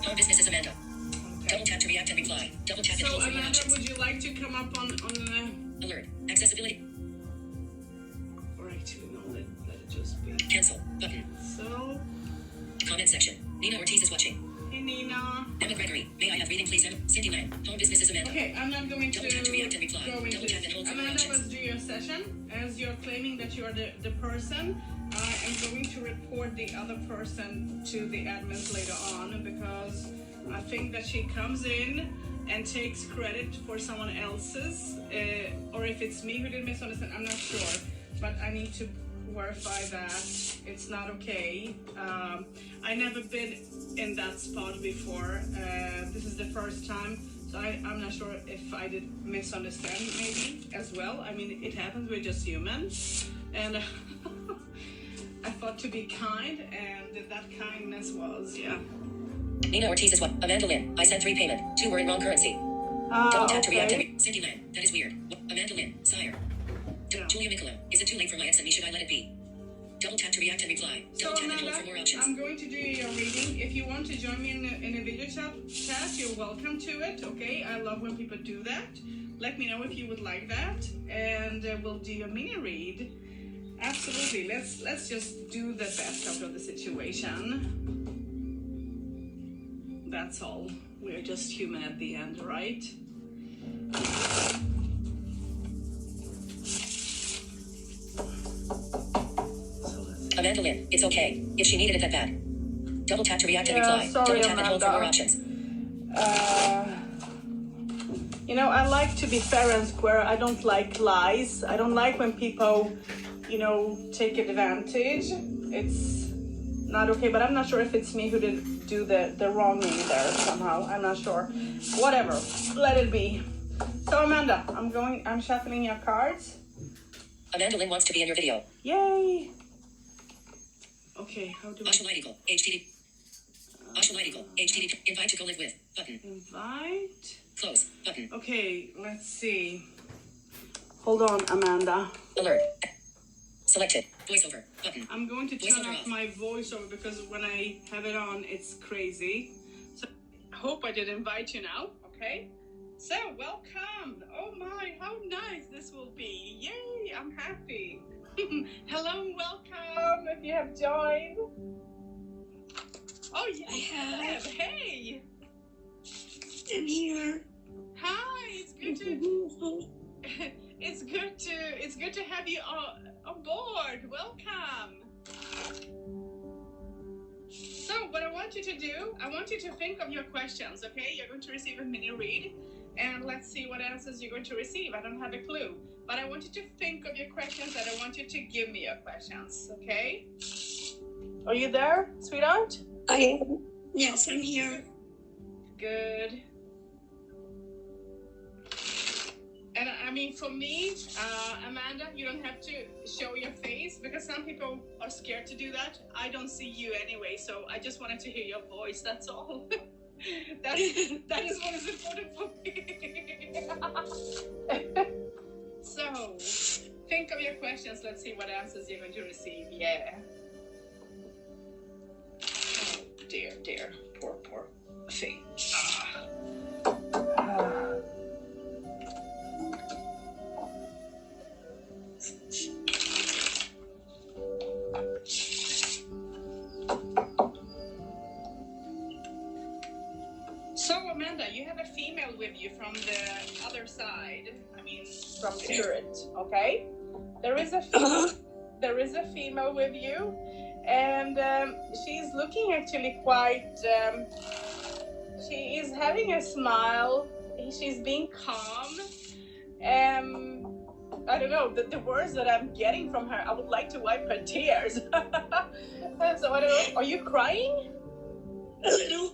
Home business is Amanda. Okay. Double tap to react and reply. Double tap and So hold for more Amanda, options. would you like to come up on Alert. Accessibility. or actually no, let it just be. Cancel. Button. So, Comment section. Nina Ortiz is watching. hey Nina. Emma Gregory. May I have reading please? Cindy Lang. Home business is Amanda. Okay, I'm not going to Double tap to react and reply. go into Double tap and this. hold for more Amanda, options. let's do your session. As you're claiming that you are the person, I am going to report the other person to the admins later on because I think that she comes in and takes credit for someone else's, or if it's me who did misunderstand, I'm not sure. But I need to verify that it's not okay. I never been in that spot before. This is the first time. So I'm not sure if I did misunderstand maybe as well. I mean, it happens, we're just human. And I thought to be kind, and that kindness was, yeah. Nina Ortiz is what? Amanda Lynn. I sent 3 payment. 2 were in wrong currency. Double tap to react and Cindy Lang. That is weird. Amanda Lynn. Sire. Yeah. Julia Micolo. Is it too late for my ex and me? Should I let it be? Double tap to react and reply. So Double tap and hold Amanda, for more options. I'm going to do your reading. If you want to join me in a video chat, you're welcome to it, okay? I love when people do that. Let me know if you would like that, and we'll do a mini read. Absolutely. Let's just do the best out of the situation. That's all. We're just human at the end, right? Amanda Lynn. It's okay. If she needed it that bad. Double tap to react and reply. Sorry, Double tap and hold for more Amanda. options. You know, I like to be fair and square. I don't like lies. I don't like when people, take advantage. It's not okay, but I'm not sure if it's me who did do the wronging there somehow. I'm not sure. Whatever. Let it be. So Amanda, I'm shuffling your cards. Amanda Lynn wants to be in your video. Yay. Okay, how do I Ashel Light Eagle. HTTP. Ashel Light Eagle. HTTP. Invite to go live with. Button. invite? Close. Button. Okay, let's see. Hold on, Amanda. Alert. Selected. Voiceover. Button. I'm going to turn Voiceover off off. my voiceover because when I have it on, it's crazy. So I hope I did invite you now, okay? So, welcome. Oh my, how nice this will be. Yay, I'm happy. Hello and welcome if you have joined. Oh, yeah, I have. Hey. I'm here. Hi, it's good to it's good to have you on board. Welcome. So what I want you to do, I want you to think of your questions, okay? You're going to receive a mini read, and let's see what answers you're going to receive. I don't have a clue, but I want you to think of your questions, and I want you to give me your questions, okay? Are you there, sweetheart? I am. Yes, I'm here. Good. And I mean, for me, Amanda, you don't have to show your face because some people are scared to do that. I don't see you anyway, so I just wanted to hear your voice. That's all. that is what is important for me. So, think of your questions. Let's see what answers you're going to receive. Yeah. Oh, dear. Poor thing. So, Amanda, you have a female with you from the other side. I mean, from Spirit, okay? There is a female with you, and she's looking actually quite. She is having a smile. She's being calm. I don't know, the words that I'm getting from her, I would like to wipe her tears. So I don't know, are you crying? A little.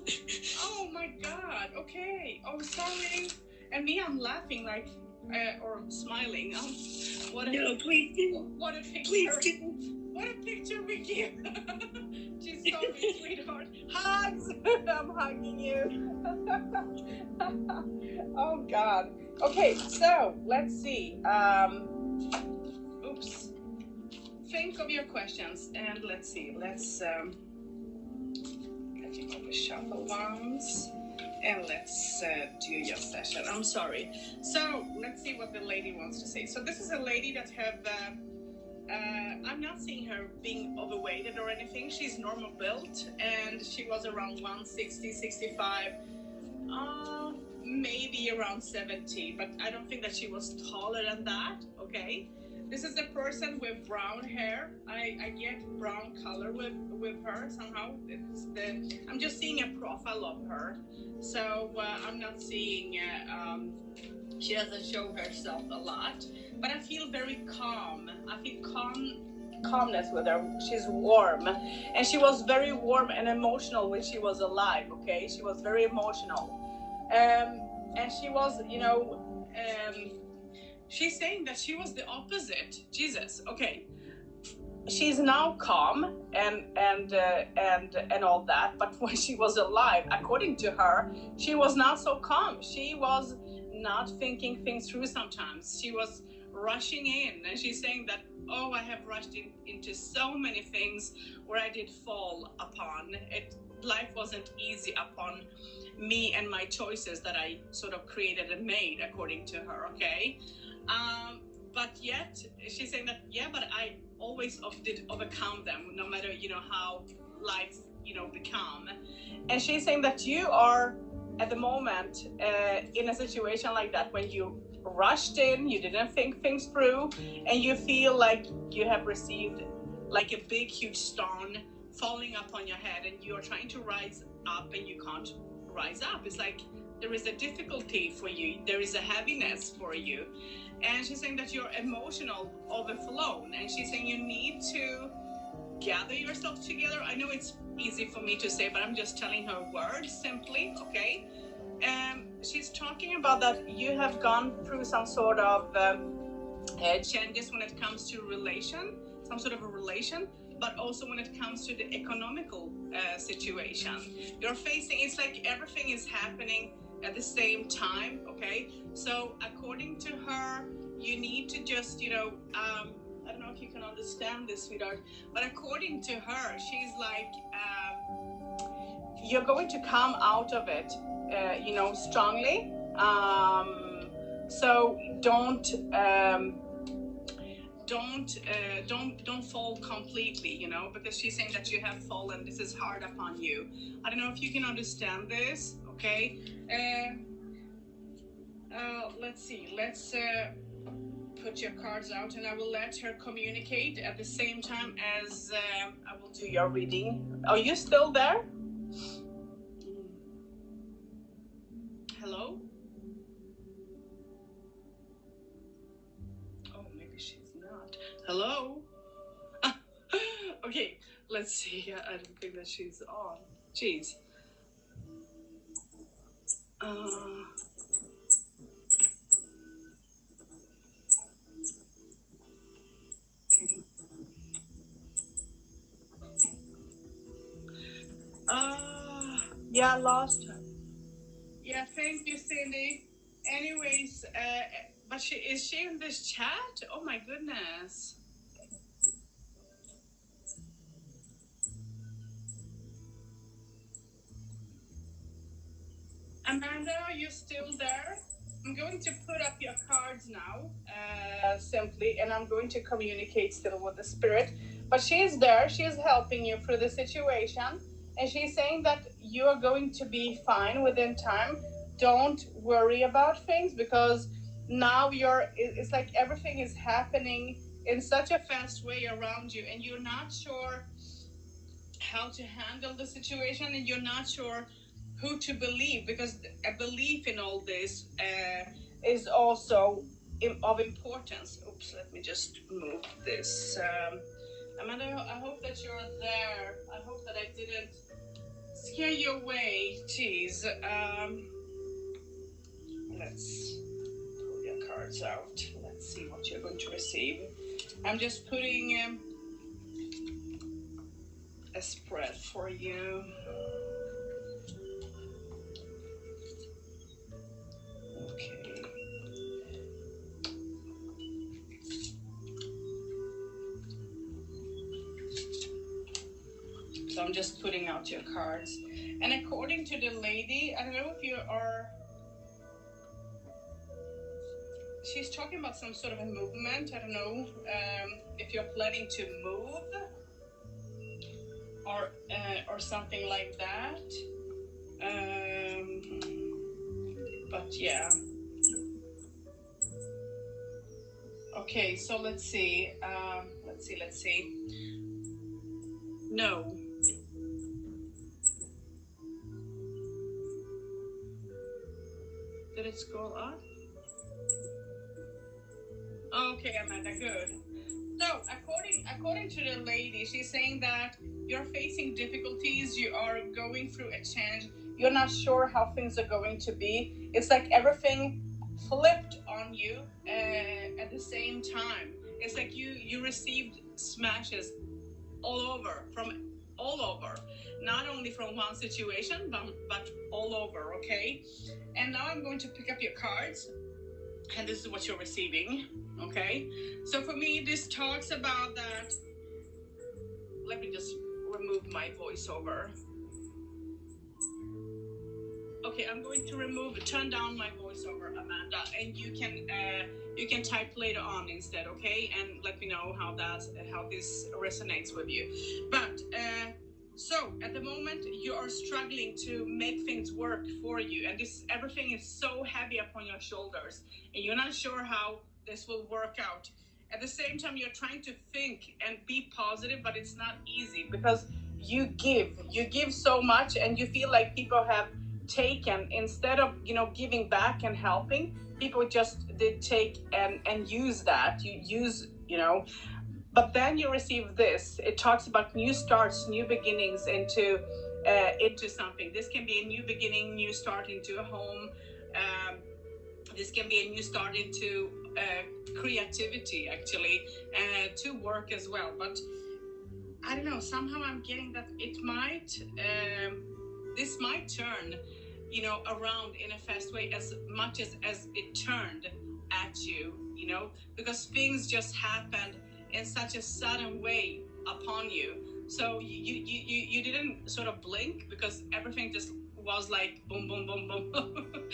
Oh my God, okay. Oh, sorry. And me, I'm laughing like, or smiling. What a, No, please do. what a picture. Please do. What a picture we give. She's so sweet, sweetheart. Hugs. I'm hugging you. Oh God. Okay, so let's see. Oops. Think of your questions and let's see. Let's taking off the shuffle ones. And let's do your session. I'm sorry. So let's see what the lady wants to say. So this is a lady that have, I'm not seeing her being overweighted or anything. She's normal built and she was around 160, 65, maybe around 70, but I don't think that she was taller than that, okay? This is a person with brown hair. I get brown color with her somehow. I'm just seeing a profile of her. So I'm not seeing, she doesn't show herself a lot, but I feel very calm. I feel calmness with her. She's warm, and she was very warm and emotional when she was alive, okay? She was very emotional. And she was, you know, she's saying that she was the opposite. Jesus, okay. She's now calm and all that, but when she was alive, according to her, she was not so calm. She was not thinking things through sometimes. She was rushing in, and she's saying that, oh, I have rushed into so many things where I did fall upon it. Life wasn't easy upon me and my choices that I sort of created and made, according to her, okay? But yet, she's saying that, yeah, but I always did overcome them, no matter, you know, how life, you know, become. And she's saying that you are, at the moment, in a situation like that, when you rushed in, you didn't think things through, and you feel like you have received like a big, huge stone falling up on your head, and you're trying to rise up, and you can't rise up. It's like there is a difficulty for you. There is a heaviness for you. And she's saying that you're emotional overflown, and she's saying you need to gather yourself together. I know it's easy for me to say, but I'm just telling her words simply, okay? She's talking about that you have gone through some sort of changes when it comes to some sort of a relation, but also when it comes to the economical situation. You're facing, it's like everything is happening at the same time, okay? So according to her, you need to just, you know, I don't know if you can understand this, sweetheart, but according to her, she's like, you're going to come out of it, you know, strongly. So don't fall completely, you know, because she's saying that you have fallen. This is hard upon you. I don't know if you can understand this, okay? Let's see. Let's put your cards out, and I will let her communicate at the same time as I will do your reading. Are you still there? Hello? Oh, maybe she's not. Hello? Okay, let's see. I don't think that she's on. Jeez. Yeah, I lost her. Yeah, thank you, Cindy. Anyways, but is she in this chat? Oh my goodness. Amanda, are you still there? I'm going to put up your cards now, simply, and I'm going to communicate still with the spirit. But she is there. She is helping you through the situation, and she's saying that you are going to be fine within time. Don't worry about things, because now it's like everything is happening in such a fast way around you, and you're not sure how to handle the situation, and you're not sure who to believe, because a belief in all this is also of importance. Oops, let me just move this. Amanda, I hope that you're there. I hope that I didn't scare you away. Jeez. Let's pull your cards out. Let's see what you're going to receive. I'm just putting a spread for you. Okay. So I'm I'm just putting out your cards. And according to the lady, I don't know if you are... She's talking about some sort of a movement. I don't know if you're planning to move or something like that. But yeah. Okay, so let's see. Let's see. No. Did it scroll up? Okay, Amanda, good. So, according to the lady, she's saying that you're facing difficulties, you are going through a change, you're not sure how things are going to be. It's like everything flipped on you at the same time. It's like you received smashes all over, not only from one situation, but all over, okay? And now I'm going to pick up your cards, and this is what you're receiving, okay? So for me, this talks about that. Let me just remove my voiceover. Okay, I'm going to turn down my voiceover, Amanda, and you can type later on instead, okay? And let me know how this resonates with you. But so at the moment you are struggling to make things work for you, and everything is so heavy upon your shoulders, and you're not sure how this will work out. At the same time, you're trying to think and be positive, but it's not easy because you give so much, and you feel like people have taken instead of giving back and helping. People just did take and use that. But then you receive this. It talks about new starts, new beginnings into something. This can be a new beginning, new start into a home. This can be a new start into creativity, actually, to work as well. But I don't know, somehow I'm getting that this might turn, around in a fast way, as much as it turned at you, because things just happened in such a sudden way upon you. So you didn't sort of blink, because everything just was like boom, boom, boom, boom.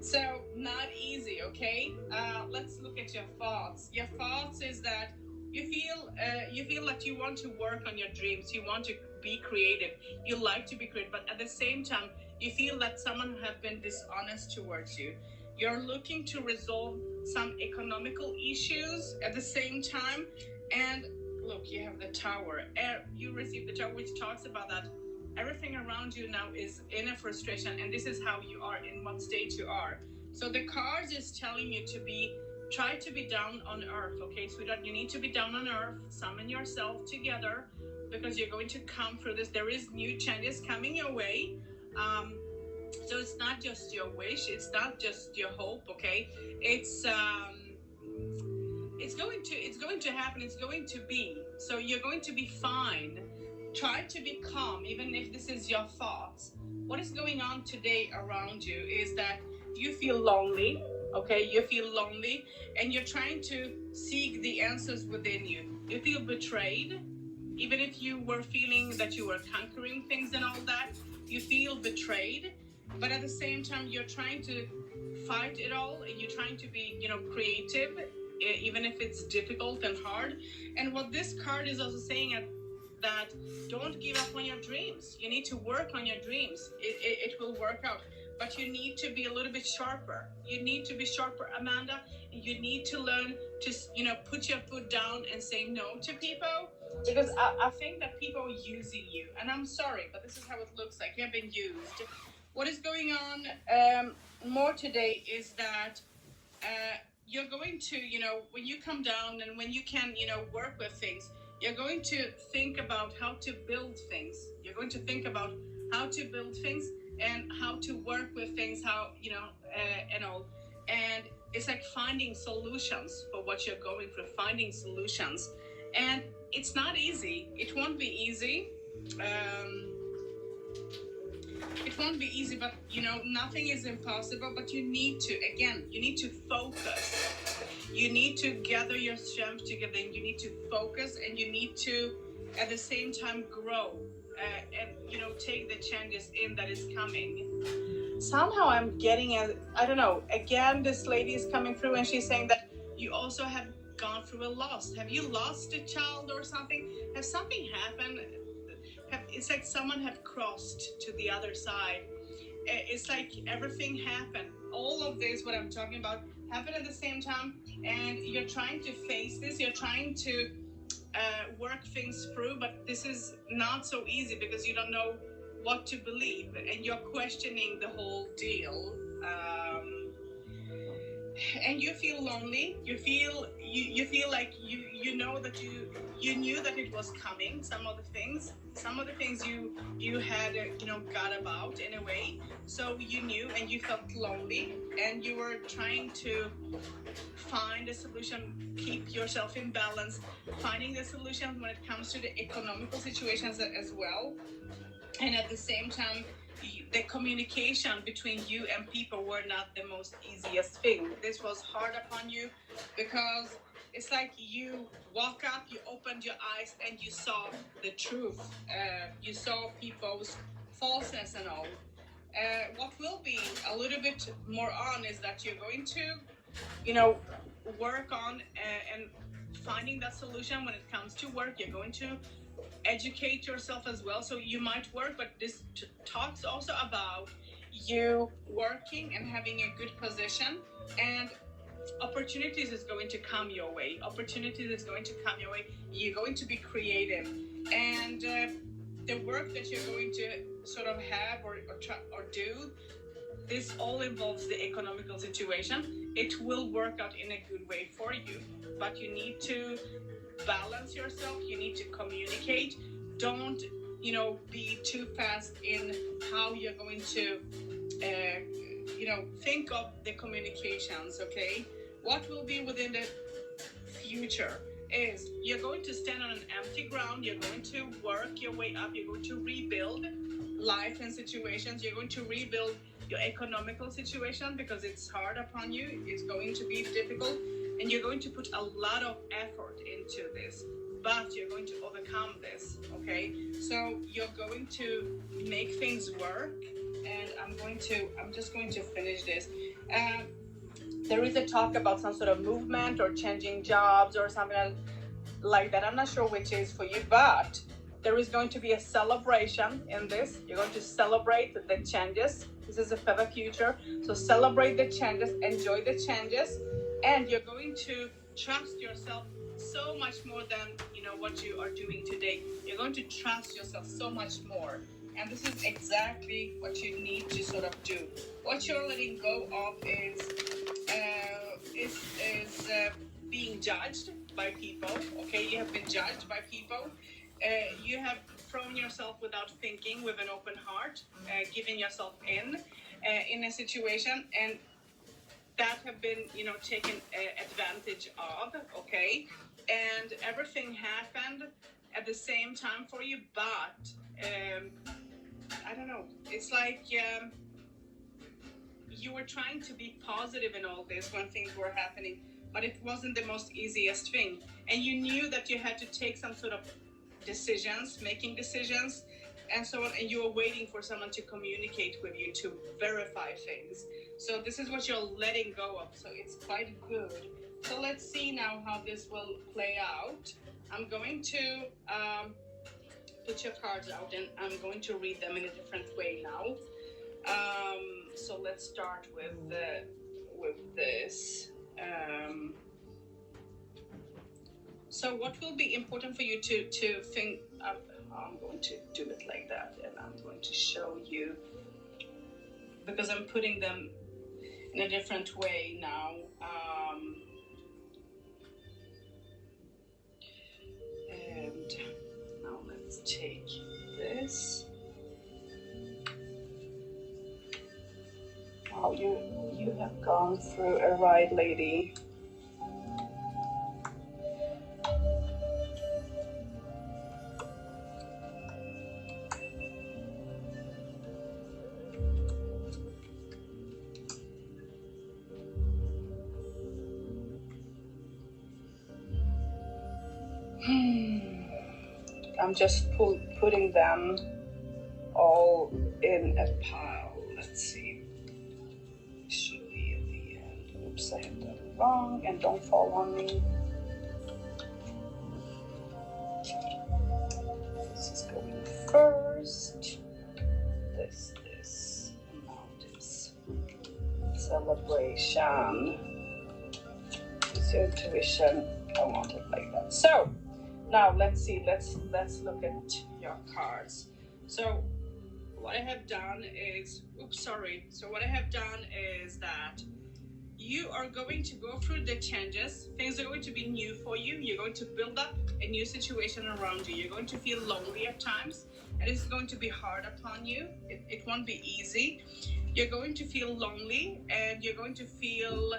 So not easy, okay? Let's look at your thoughts. Your thoughts is that you feel like you want to work on your dreams. You want to be creative. You like to be creative, but at the same time, you feel that someone have been dishonest towards you. You're looking to resolve some economical issues at the same time. And look, you have the Tower. You receive the Tower, which talks about that everything around you now is in a frustration, and this is how you are, in what state you are. So the cards is telling you to try to be down on earth, okay, sweetheart? You need to be down on earth, summon yourself together, because you're going to come through this. There is new changes coming your way. So it's not just your wish, it's not just your hope, okay? It's going to happen, it's going to be. So you're going to be fine. Try to be calm, even if this is your thoughts. What is going on today around you is that you feel lonely, okay? You feel lonely, and you're trying to seek the answers within you. You feel betrayed, even if you were feeling that you were conquering things and all that. You feel betrayed, but at the same time, you're trying to fight it all, and you're trying to be, creative, even if it's difficult and hard. And what this card is also saying that don't give up on your dreams. You need to work on your dreams. It will work out. But you need to be a little bit sharper. You need to be sharper, Amanda. You need to learn to, put your foot down and say no to people. Because I think that people are using you. And I'm sorry, but this is how it looks like. You have been used. What is going on more today is that you're going to, when you come down and when you can, work with things, you're going to think about how to build things. You're going to think about how to build things and how to work with things, how, and all. And it's like finding solutions for what you're going through, finding solutions. And it's not easy. It won't be easy. It won't be easy, but, nothing is impossible. But you need to focus. You need to gather your strength together, and you need to focus, and you need to at the same time grow and take the changes in that is coming. Somehow I'm getting I don't know, again this lady is coming through and she's saying that you also have gone through a loss. Have you lost a child or something? Has something happened? It's like someone have crossed to the other side. It's like everything happened. All of this, what I'm talking about, happened at the same time, and you're trying to face this. You're trying to work things through, but this is not so easy because you don't know what to believe, and you're questioning the whole deal. And you feel lonely. You feel like you know that you knew that it was coming. Some of the things you had got about in a way. So you knew, and you felt lonely, and you were trying to find a solution, keep yourself in balance, finding the solution when it comes to the economical situations as well. And at the same time, the communication between you and people were not the most easiest thing. This was hard upon you because it's like you woke up, you opened your eyes, and you saw the truth. You saw people's falseness and all. What will be a little bit more on is that you're going to, work on and finding that solution when it comes to work. You're going to educate yourself as well. So you might work, but this talks also about you working and having a good position, and opportunities is going to come your way. You're going to be creative, and the work that you're going to sort of have or do, this all involves the economical situation. It will work out in a good way for you, but you need to balance yourself. You need to communicate. Don't be too fast in how you're going to think of the communications. Okay, what will be within the future is you're going to stand on an empty ground. You're going to work your way up. You're going to rebuild life and situations. You're going to rebuild your economical situation because it's hard upon you. It's going to be difficult, and you're going to put a lot of effort into this, but you're going to overcome this. Okay, so you're going to make things work, and I'm just going to finish this. There is a talk about some sort of movement or changing jobs or something like that. I'm not sure which is for you, but there is going to be a celebration in this. You're going to celebrate the changes. This is a feather future. So celebrate the changes, enjoy the changes, and you're going to trust yourself so much more than what you are doing today. You're going to trust yourself so much more. And this is exactly what you need to sort of do. What you're letting go of is being judged by people. Okay, you have been judged by people. You have thrown yourself without thinking, with an open heart, giving yourself in a situation, and that have been taken advantage of. Okay, and everything happened at the same time for you, but I don't know, it's like you were trying to be positive in all this when things were happening, but it wasn't the most easiest thing, and you knew that you had to take some sort of making decisions and so on, and you were waiting for someone to communicate with you to verify things. So this is what you're letting go of, so it's quite good. So let's see now how this will play out. I'm going to put your cards out, and I'm going to read them in a different way now. So let's start with this. So what will be important for you to think of? I'm going to do it like that, and I'm going to show you, because I'm putting them in a different way now. And now let's take this. Wow, you have gone through a ride, lady. I'm just putting them all in a pile. Let's see. Should be at the end. Oops, I have done it wrong. And don't fall on me. This is going first. This. Now this. Celebration. Use your intuition. I want it like that. So now let's see. Let's look at your cards. So what I have done is, So what I have done is that you are going to go through the changes. Things are going to be new for you. You're going to build up a new situation around you. You're going to feel lonely at times, and it's going to be hard upon you. It won't be easy. You're going to feel lonely, and you're going to feel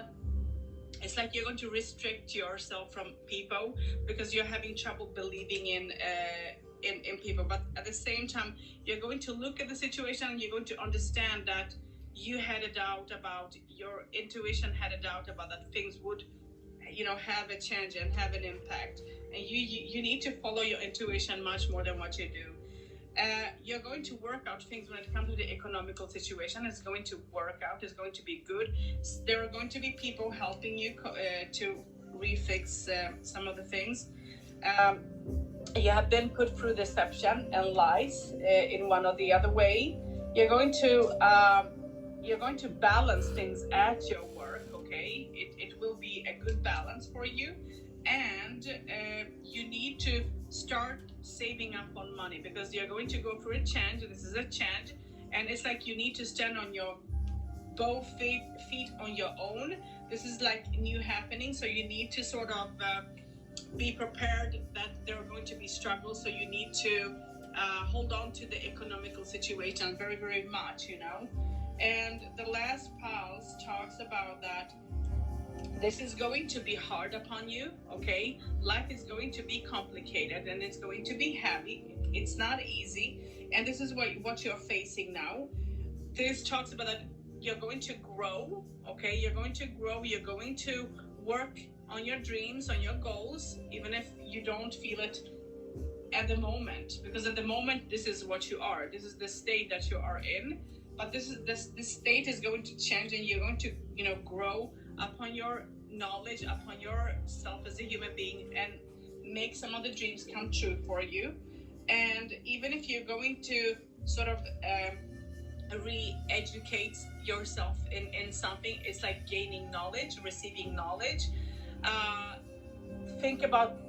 it's like you're going to restrict yourself from people because you're having trouble believing in people. But at the same time, you're going to look at the situation and you're going to understand that you had a doubt about, your intuition had a doubt about that things would, have a change and have an impact. And you need to follow your intuition much more than what you do. You're going to work out things when it comes to the economical situation. It's going to work out. It's going to be good. There are going to be people helping you to refix some of the things. You have been put through deception and lies in one or the other way. You're going to balance things at your work. Okay, it will be a good balance for you, and you need to start saving up on money because you're going to go through a change. This is a change, and it's like you need to stand on your both feet on your own. This is like new happening, so you need to sort of be prepared that there are going to be struggles. So you need to hold on to the economical situation very, very much, And the last pulse talks about that this is going to be hard upon you, okay? Life is going to be complicated and it's going to be heavy. It's not easy. And this is what you're facing now. This talks about that you're going to grow, okay? You're going to grow. You're going to work on your dreams, on your goals, even if you don't feel it at the moment. Because at the moment, this is what you are. This is the state that you are in. But this state is going to change and you're going to, grow upon your knowledge, upon yourself as a human being and make some of the dreams come true for you. And even if you're going to sort of re-educate yourself in something, it's like gaining knowledge, receiving knowledge. Think about,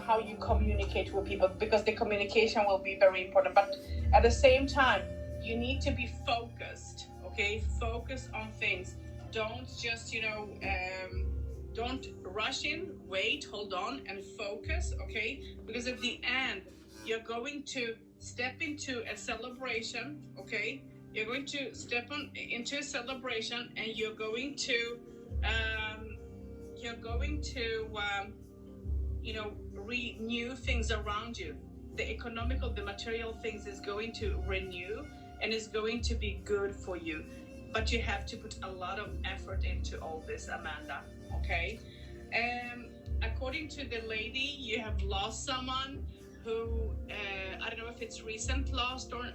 how you communicate with people because the communication will be very important. But at the same time, you need to be focused, okay? Focus on things. Don't just, don't rush in, wait, hold on and focus, okay? Because at the end, you're going to step into a celebration, okay? You're going to step into a celebration and you're going to renew things around you. The material things is going to renew and is going to be good for you. But you have to put a lot of effort into all this, Amanda, okay? According to the lady, you have lost someone who, I don't know if it's recent loss or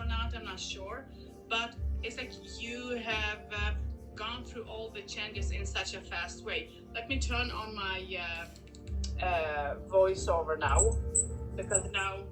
not, I'm not sure. But it's like you have gone through all the changes in such a fast way. Let me turn on my voiceover now, because now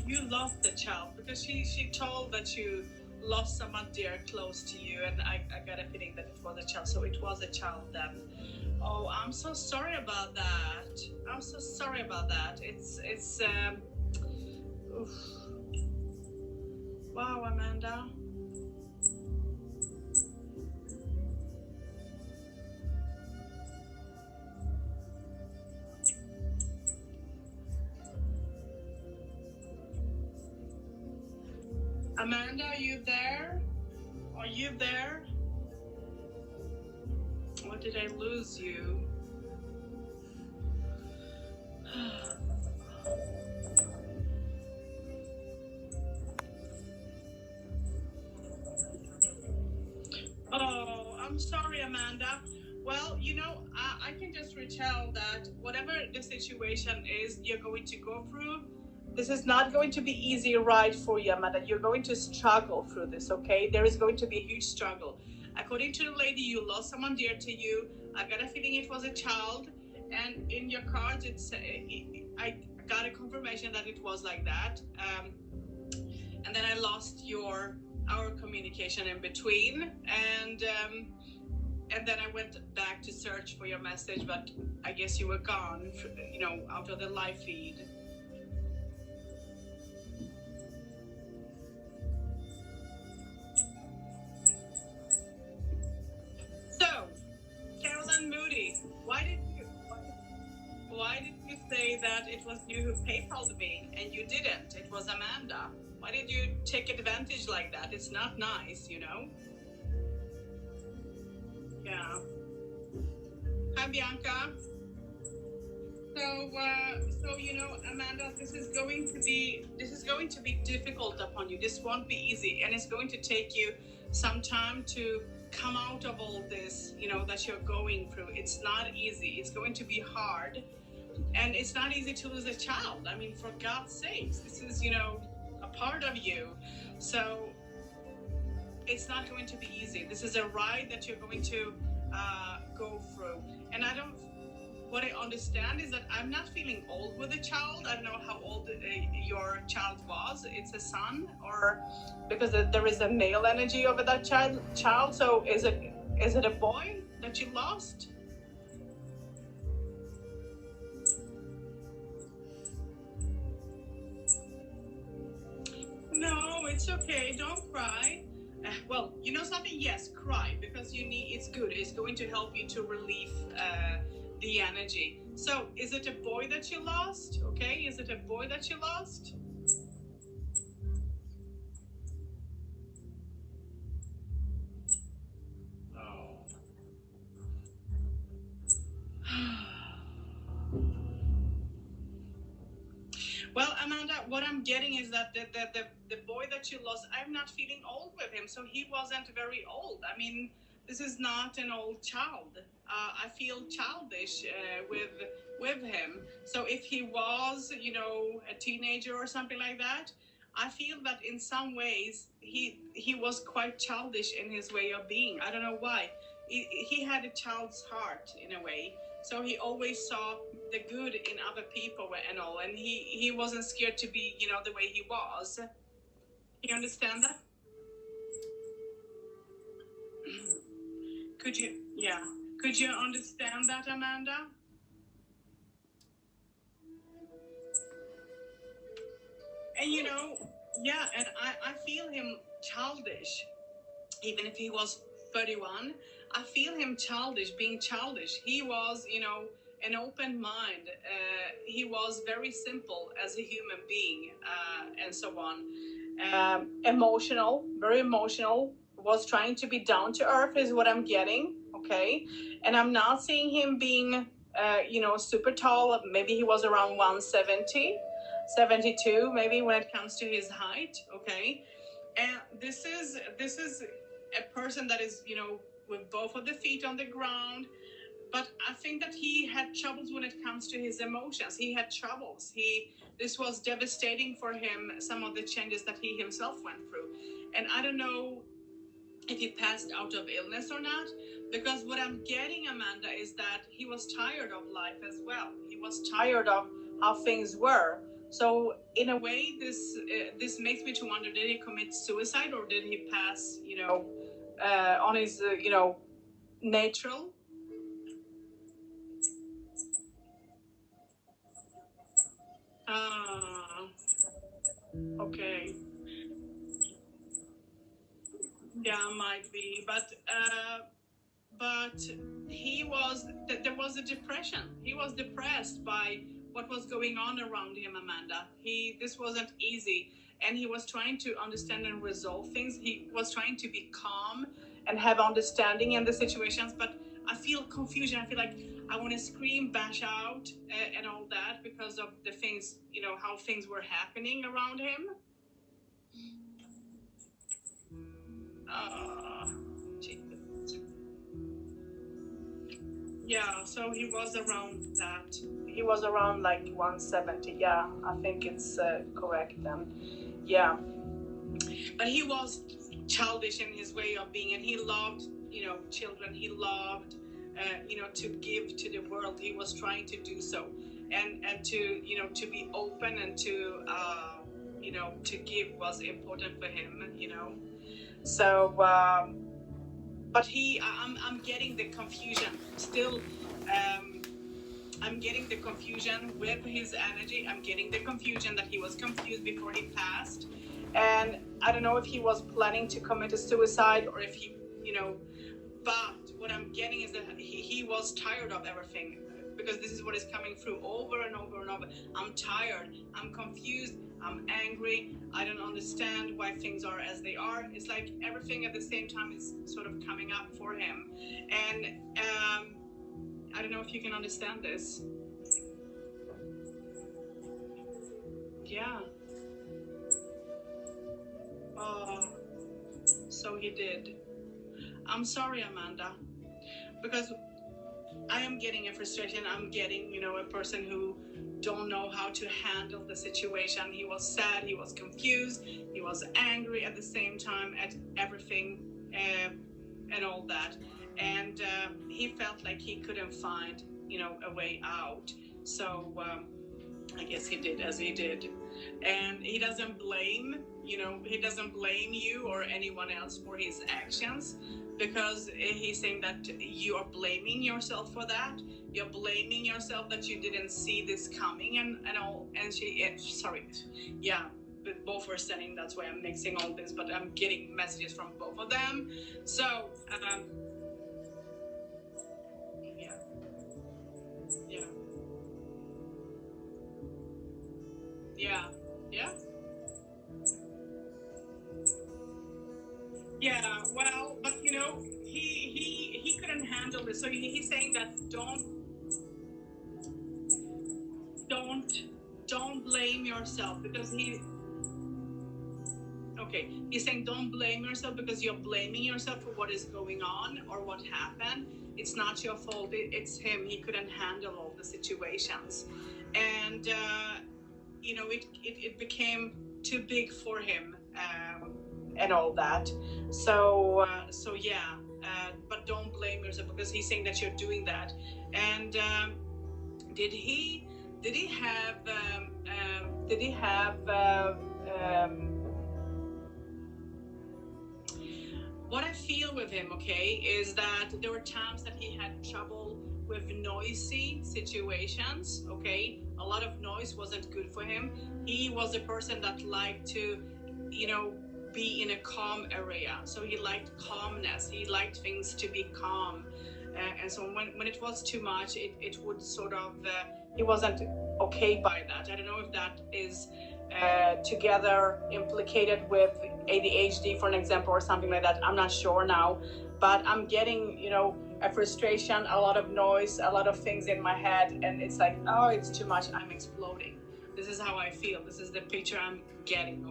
you lost the child because she told that you lost someone dear close to you, and I got a feeling that it was a child. So it was a child then. Oh, I'm so sorry about that. It's oof. Wow, Amanda. Amanda, are you there? Are you there? did I lose you? Oh, I'm sorry, Amanda. Well, I can just retell that whatever the situation is you're going to go through, this is not going to be easy ride for you, Amanda. You're going to struggle through this, okay? There is going to be a huge struggle. According to the lady, you lost someone dear to you. I got a feeling it was a child. And in your cards, I got a confirmation that it was like that. And then I lost our communication in between. And then I went back to search for your message, but I guess you were gone, out of the live feed. So, Carolyn Moody, why did you say that it was you who PayPal'd me and you didn't? It was Amanda. Why did you take advantage like that? It's not nice, Yeah. Hi, Bianca. So Amanda, this is going to be difficult upon you. This won't be easy, and it's going to take you some time to come out of all this, that you're going through. It's not easy. It's going to be hard, and it's not easy to lose a child. I mean, for God's sakes, this is, a part of you. So it's not going to be easy. This is a ride that you're going to go through. And what I understand is that I'm not feeling old with a child. I don't know how old your child was. It's a son, or because there is a male energy over that child. So is it a boy that you lost? No, it's okay. Don't cry. Well, something? Yes, cry, because it's good. It's going to help you to relieve the energy. So, is it a boy that you lost? Okay, is it a boy that you lost? Oh. Well, Amanda, what I'm getting is that the boy that you lost, I'm not feeling old with him. So he wasn't very old. I mean, this is not an old child. I feel childish with him. So if he was, a teenager or something like that, I feel that in some ways he was quite childish in his way of being. I don't know why. He had a child's heart in a way. So he always saw the good in other people and all, and he wasn't scared to be, the way he was. You understand that? Could you understand that, Amanda? And and I feel him childish, even if he was 31. I feel him being childish. He was, an open mind. He was very simple as a human being, and so on. Emotional, very emotional, was trying to be down to earth is what I'm getting, okay? And I'm not seeing him being, super tall. Maybe he was around 170, 72, maybe when it comes to his height, okay? And this is a person that is, with both of the feet on the ground, but I think that he had troubles when it comes to his emotions. He had troubles. This was devastating for him, some of the changes that he himself went through. And I don't know if he passed out of illness or not, because what I'm getting, Amanda, is that he was tired of life as well. He was tired of how things were. So in a way, this makes me to wonder, did he commit suicide, or did he pass, on his, natural? Okay. Yeah, might be, but there was a depression. He was depressed by what was going on around him, Amanda. This wasn't easy, and he was trying to understand and resolve things. He was trying to be calm and have understanding in the situations, but I feel confusion. I feel like I want to scream, bash out, and all that because of the things, how things were happening around him. Jesus. Yeah, so he was around that. He was around like 170. Yeah, I think it's correct then. Yeah. But he was childish in his way of being, and he loved, children. He loved, to give to the world. He was trying to do so, and to, to be open and to, to give was important for him, So, but I'm getting the confusion still. I'm getting the confusion with his energy. I'm getting the confusion that he was confused before he passed. And I don't know if he was planning to commit a suicide or if he, but what I'm getting is that he was tired of everything, because this is what is coming through over and over and over. I'm tired. I'm confused. I'm angry. I don't understand why things are as they are. It's like everything at the same time is sort of coming up for him. And I don't know if you can understand this. Yeah. Oh, so he did. I'm sorry, Amanda, because I am getting a frustration. I'm getting, a person who don't know how to handle the situation. He was sad, he was confused, he was angry at the same time at everything and all that. And he felt like he couldn't find, a way out. So I guess he did as he did. And he doesn't blame, he doesn't blame you or anyone else for his actions, because he's saying that you are blaming yourself for that. You're blaming yourself that you didn't see this coming and all. And sorry, yeah, but both were saying, that's why I'm mixing all this, but I'm getting messages from both of them. So, Yeah, well, but he couldn't handle this. So he's saying that don't blame yourself, because he's saying don't blame yourself because you're blaming yourself for what is going on or what happened. It's not your fault. It's him. He couldn't handle all the situations, and it became too big for him. And all that. So yeah, but don't blame yourself, because he's saying that you're doing that. And did he have what I feel with him, is that there were times that he had trouble with noisy situations. A lot of noise wasn't good for him. He was a person that liked to, be in a calm area. So he liked calmness. He liked things to be calm. And so when it was too much, it would sort of, he wasn't okay by that. I don't know if that is together implicated with ADHD, for an example, or something like that. I'm not sure now, but I'm getting, a frustration, a lot of noise, a lot of things in my head. And it's like, oh, it's too much. I'm exploding. This is how I feel. This is the picture I'm getting,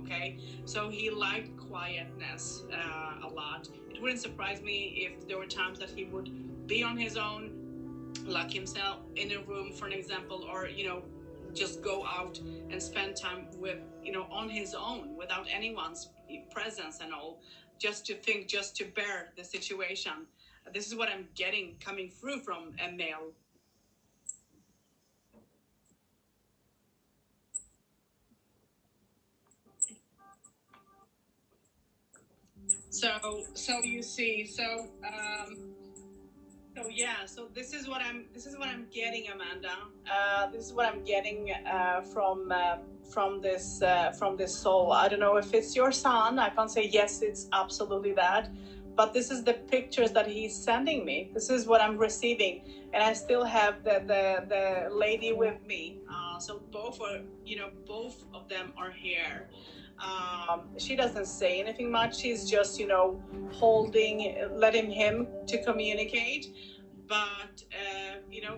So he liked quietness a lot. It wouldn't surprise me if there were times that he would be on his own, lock himself in a room, for an example, or, just go out and spend time with, on his own, without anyone's presence and all, just to think, just to bear the situation. This is what I'm getting coming through from a male. So you see, so this is what I'm getting, Amanda. This is what I'm getting from this soul. I don't know if it's your son. I can't say yes, it's absolutely that. But this is the pictures that he's sending me. This is what I'm receiving, and I still have the lady with me. So both of them are here. She doesn't say anything much. She's just, holding, letting him to communicate. but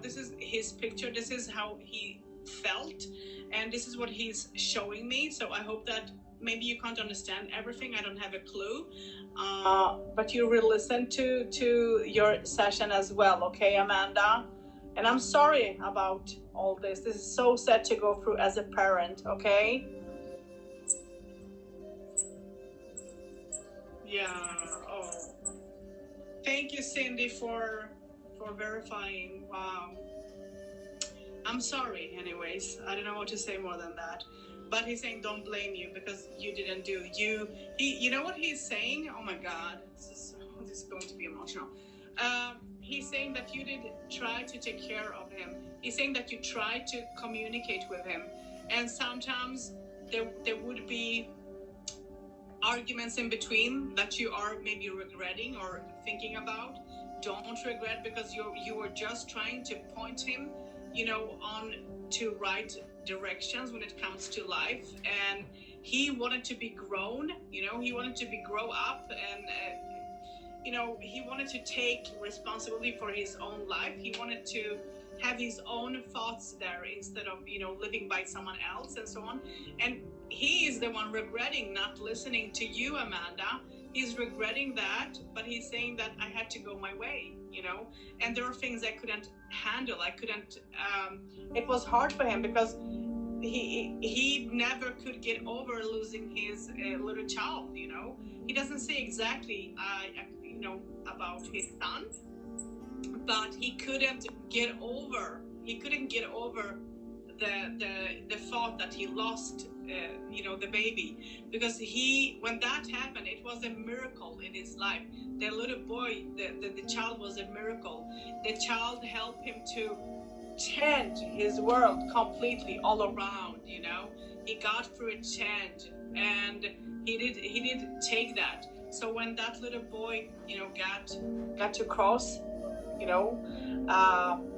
this is his picture, this is how he felt, and this is what he's showing me. So I hope that maybe you can't understand everything, I don't have a clue, but you will listen to your session as well, okay, Amanda? And I'm sorry about all this. This is so sad to go through as a parent, okay? Yeah. Oh. Thank you, Cindy, for verifying. Wow. I'm sorry, anyways. I don't know what to say more than that. But he's saying don't blame you because you didn't do. You know what he's saying? Oh my God, this is going to be emotional. He's saying that you did try to take care of him. He's saying that you tried to communicate with him, and sometimes there would be arguments in between that you are maybe regretting or thinking about. Don't regret, because you were just trying to point him, on to right directions when it comes to life, and he wanted to be grown. He wanted to grow up, and he wanted to take responsibility for his own life. He wanted to have his own thoughts there instead of living by someone else and so on. And he is the one regretting not listening to you, Amanda. He's regretting that, but he's saying that I had to go my way, and there are things I couldn't handle. I couldn't, it was hard for him because he never could get over losing his little child, He doesn't say exactly, about his son, but he couldn't get over the thought that he lost the baby, because when that happened, it was a miracle in his life. The little boy, the child was a miracle. The child helped him to change his world completely all around. He got through a change, and he did take that. So when that little boy got to cross,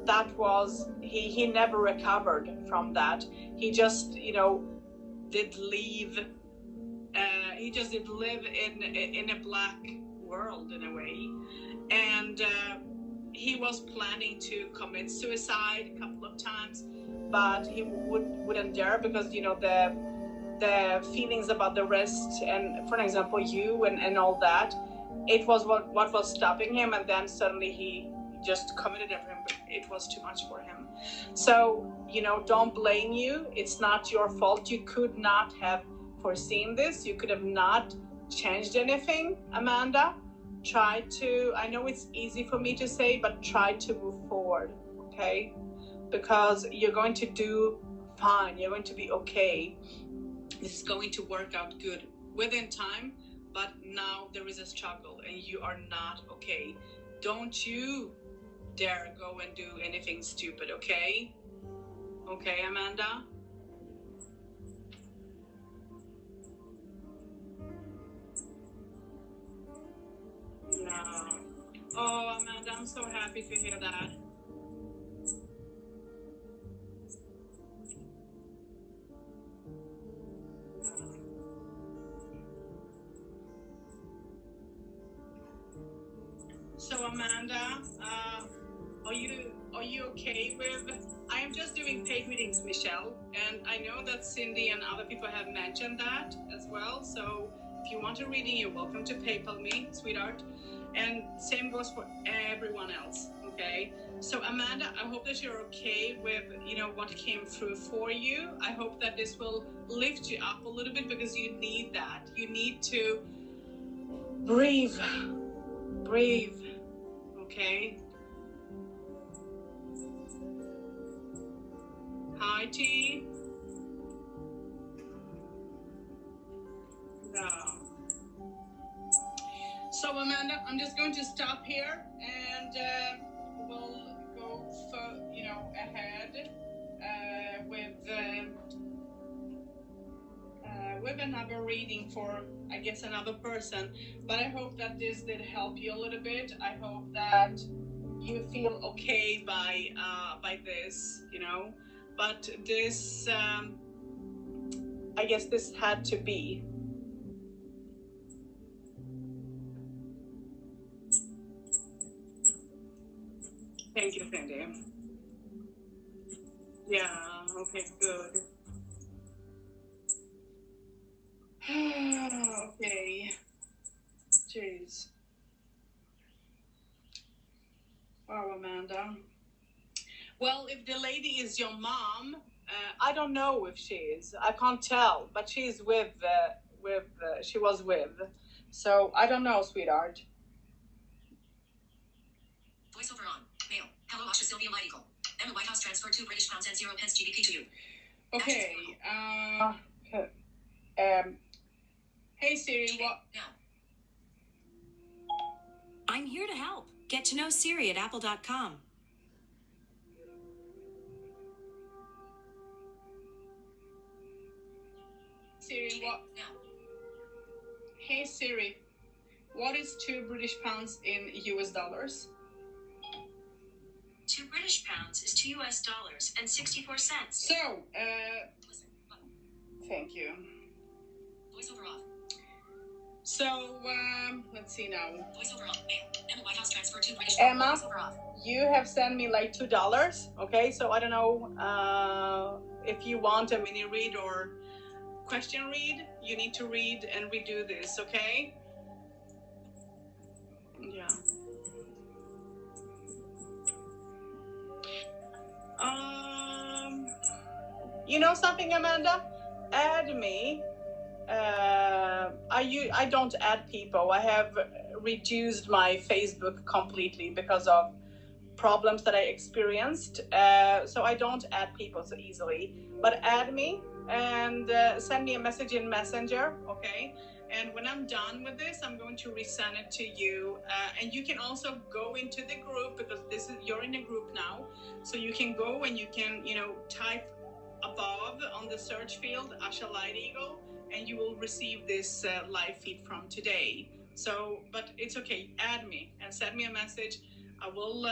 that was he never recovered from that. He just did leave. He just did live in a black world in a way, and he was planning to commit suicide a couple of times, but he wouldn't dare, because the feelings about the rest, and for example you and all that, it was what was stopping him. And then suddenly he just committed everything, but it was too much for him. So don't blame you. It's not your fault. You could not have foreseen this. You could have not changed anything, Amanda. Try to, I know it's easy for me to say, but try to move forward, okay? Because you're going to do fine. You're going to be okay. This is going to work out good within time, but now there is a struggle and you are not okay. Don't you dare go and do anything stupid, okay? Okay, Amanda? No. Oh, Amanda, I'm so happy to hear that. So Amanda, are you okay with? I am just doing paid readings, Michelle, and I know that Cindy and other people have mentioned that as well. So if you want a reading, you're welcome to PayPal me, sweetheart. And same goes for everyone else. Okay. So Amanda, I hope that you're okay with what came through for you. I hope that this will lift you up a little bit, because you need that. You need to breathe. Okay. Hi, T. No. So Amanda, I'm just going to stop here, and we'll go ahead with another reading for, I guess, another person. But I hope that this did help you a little bit. I hope that you feel okay by this, But this, I guess, this had to be. Thank you, Cindy. Yeah, okay, good. Okay. Jeez. Wow, Amanda. Well, if the lady is your mom, I don't know if she is. I can't tell, but she's she was with. So I don't know, sweetheart. Voiceover on. Mail. Hello, Asha Sylvia Light Eagle. Emma Whitehouse transferred 2 British pounds and 0 pence GBP to you. Okay. Hey Siri, what? Now. I'm here to help. Get to know Siri at apple.com. Siri, what? Now. Hey Siri, what is 2 British pounds in US dollars? 2 British pounds is $2 and 64 cents. So, Listen. Button. thank you. Voiceover off. So, let's see now. Voiceover off. Mail. Emma Whitehouse transferred 2 British Emma? pounds. Voiceover off. You have sent me like $2, okay? So I don't know if you want a mini read or question read. You need to read and redo this, okay? Yeah. You know something, Amanda? Add me. I don't add people. I have reduced my Facebook completely because of problems that I experienced. So I don't add people so easily. But add me and send me a message in Messenger, okay? And when I'm done with this, I'm going to resend it to you. And you can also go into the group because you're in a group now. So you can go and you can, type above on the search field, Asha Light Eagle, and you will receive this live feed from today. So, but it's okay. Add me and send me a message. I will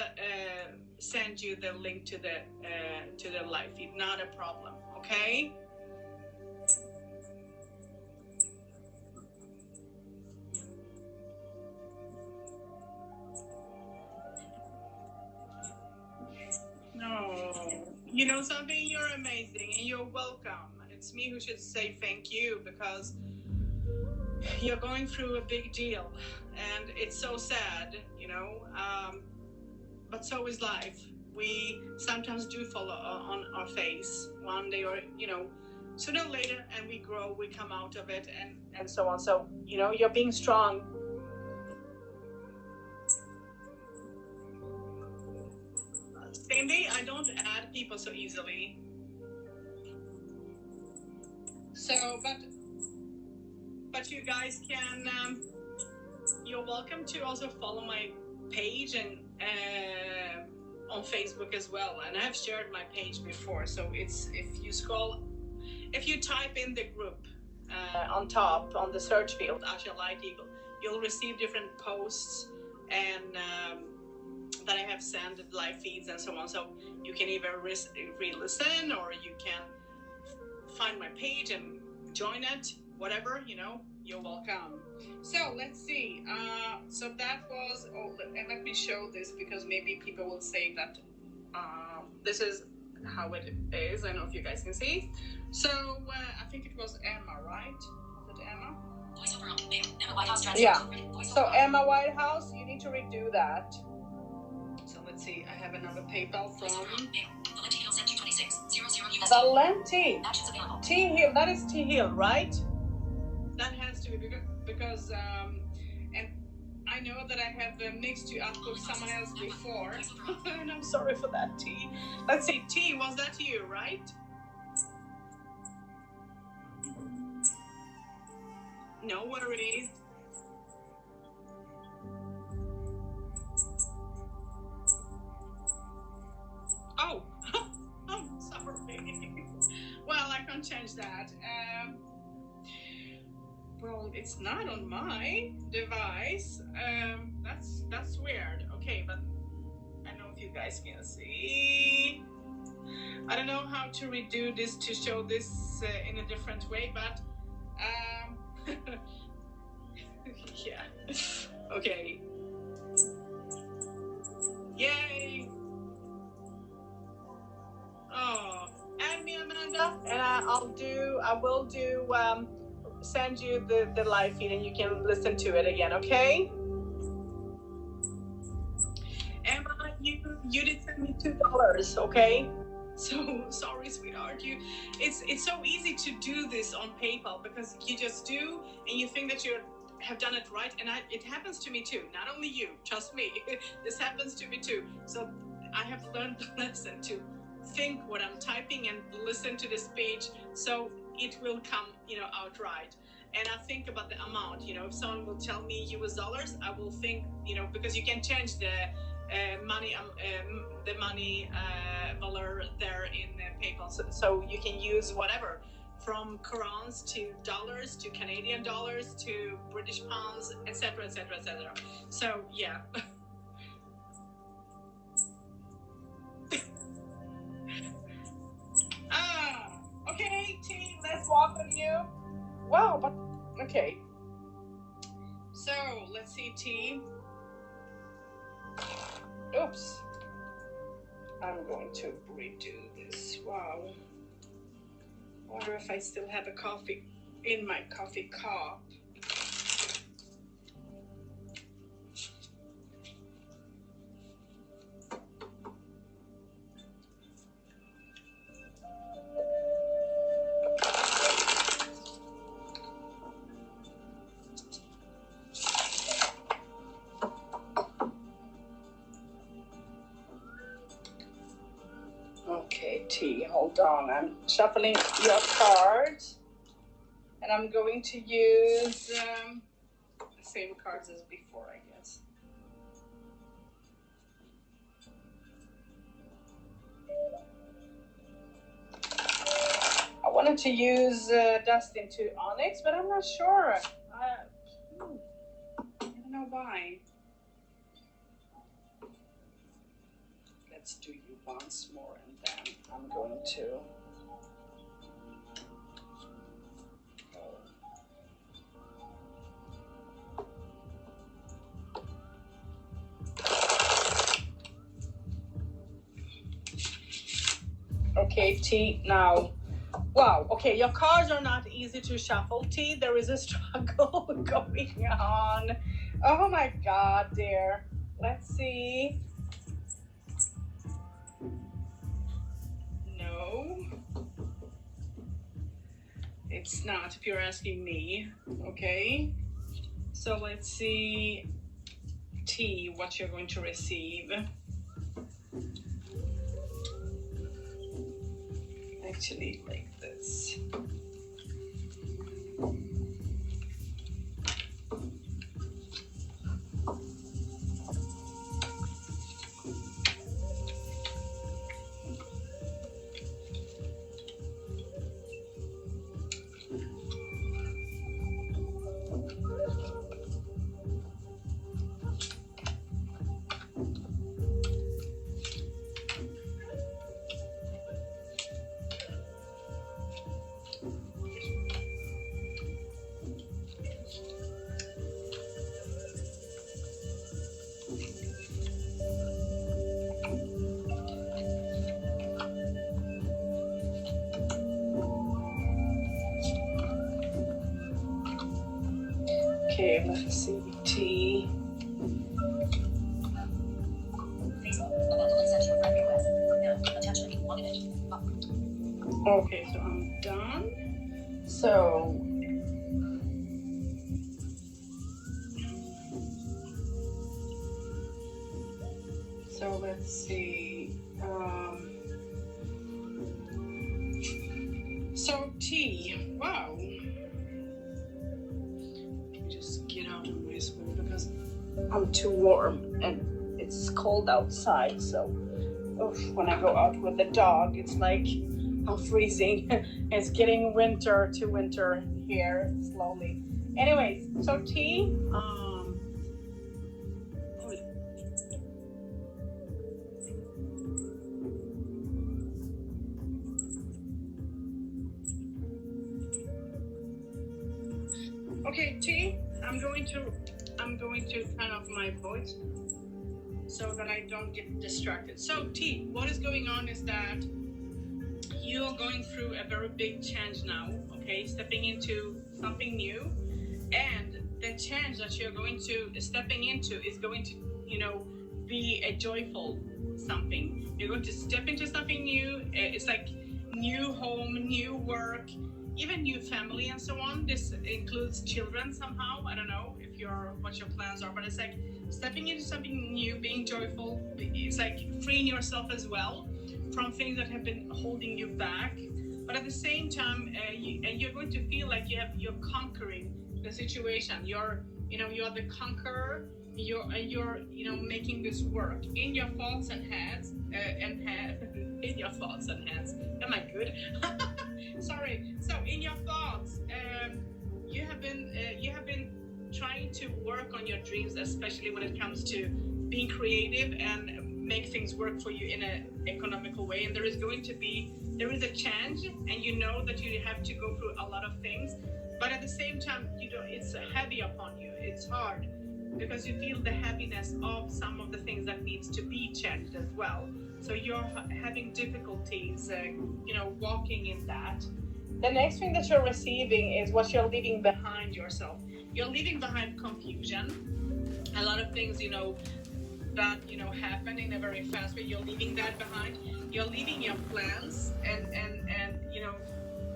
send you the link to the live feed. Not a problem. Okay. No, you know something? You're amazing and you're welcome. It's me who should say thank you because you're going through a big deal and it's so sad, but so is life. We sometimes do fall on our face one day or, sooner or later, and we grow, we come out of it and so on. So, you're being strong. Cindy, I don't add people so easily. So, but you guys can, you're welcome to also follow my page and on Facebook as well. And I've shared my page before. So it's, if you type in the group on top, on the search field, Asha Light Eagle, you'll receive different posts and that I have sent live feeds and so on. So you can either re-listen or you can find my page and join it, whatever, you're welcome. So let's see. So that was, and let me show this because maybe people will say that this is how it is. I don't know if you guys can see. So I think it was Emma, right? Was it Emma? Voiceover on. Mail. Emma Whitehouse transferred. Yeah. Voiceover So on. Emma Whitehouse, you need to redo that. So let's see. I have another PayPal Voiceover from on. Mail. Valenti Hill Center 2600 USD. Valenti. Actions available. T Hill. That is T Hill, right? That has to be because and I know that I have mixed you up with someone else before, and I'm sorry for that, T. Let's see, T, was that you, right? No worries. Oh, I'm sorry. Well, I can't change that. Well, it's not on my device. That's weird. Okay, but I don't know if you guys can see. I don't know how to redo this to show this in a different way, but yeah. Okay. Yay! Oh, add me, Amanda, and I will send you the live feed, and you can listen to it again. Okay? Emma, you did send me $2. Okay? So sorry, sweetheart. It's so easy to do this on PayPal because you just do, and you think that you have done it right, and it happens to me too. Not only you, trust me, this happens to me too. So I have learned the lesson to think what I'm typing and listen to the speech, so it will come, out right. And I think about the amount. If someone will tell me US dollars, I will think, because you can change the money value there in PayPal, so you can use whatever, from crowns to dollars to Canadian dollars to British pounds, etc., etc., etc. So yeah. Okay, T, let's welcome you. Wow, but okay. So let's see, T. Oops. I'm going to redo this. Wow. I wonder if I still have a coffee in my coffee cup. Okay, T, hold on. I'm shuffling your cards, and I'm going to use the same cards as before, I guess. I wanted to use Dust into Onyx, but I'm not sure. I don't know why. Let's do you once more, and then I'm going to okay, T, now. Wow, okay, your cards are not easy to shuffle, T. There is a struggle going on. Oh my God, dear. Let's see. No, it's not, if you're asking me. Okay, so let's see, T, what you're going to receive. Actually, like this. Okay, let's see, T. Okay, so I'm done. So let's see. So T, wow. Just get out of my way because I'm too warm and it's cold outside. So when I go out with the dog, it's like I'm freezing. It's getting winter to winter here slowly. Anyways, so T, okay, T, I'm going to turn off my voice so that I don't get distracted. So T, what is going on is that you're going through a very big change now, okay? Stepping into something new. And the change that you're stepping into is going to, be a joyful something. You're going to step into something new. It's like new home, new work, even new family and so on. This includes children somehow. I don't know what your plans are, but it's like stepping into something new, being joyful. It's like freeing yourself as well from things that have been holding you back. But at the same time, you're going to feel like you're conquering the situation. You're the conqueror. You're making this work in your thoughts and hands. In your thoughts and hands. Am I good? Sorry. So in your thoughts, you have been trying to work on your dreams, especially when it comes to being creative and make things work for you in an economical way. And there is a change, and you know that you have to go through a lot of things. But at the same time, it's heavy upon you. It's hard because you feel the heaviness of some of the things that needs to be changed as well. So you're having difficulties, walking in that. The next thing that you're receiving is what you're leaving behind yourself. You're leaving behind confusion. A lot of things, that, happen in a very fast way. You're leaving that behind. You're leaving your plans and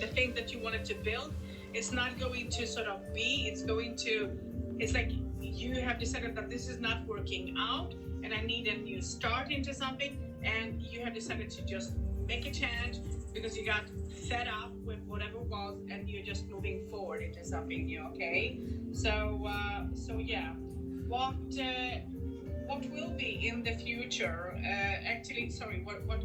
the things that you wanted to build. It's not going to sort of be, it's like you have decided that this is not working out and I need a new start into something, and you have decided to just make a change because you got fed up with whatever was and you're just moving forward into something new, okay? So yeah, what will be in the future,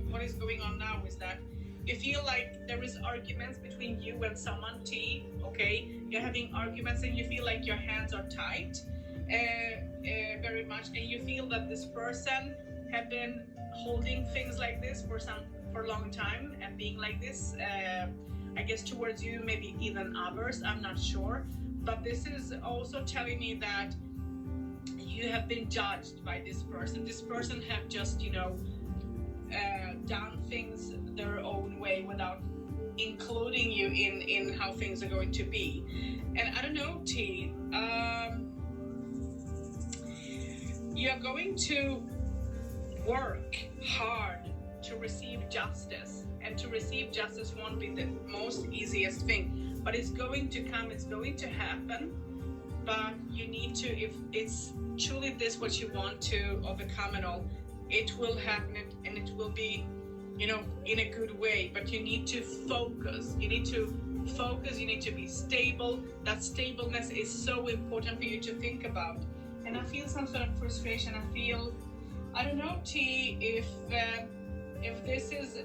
what is going on now is that you feel like there is arguments between you and someone, T, okay? You're having arguments and you feel like your hands are tight very much, and you feel that this person have been holding things like this for a long time and being like this, I guess towards you, maybe even others, I'm not sure. But this is also telling me that you have been judged by this person. This person have just, done things their own way without including you in how things are going to be. And I don't know, T, you're going to work hard to receive justice, and to receive justice won't be the most easiest thing, but it's going to come, it's going to happen. But you need to, if it's truly this what you want to overcome it all, it will happen, and it will be, in a good way. But you need to focus. You need to be stable. That stableness is so important for you to think about. And I feel some sort of frustration. I don't know, T, if this is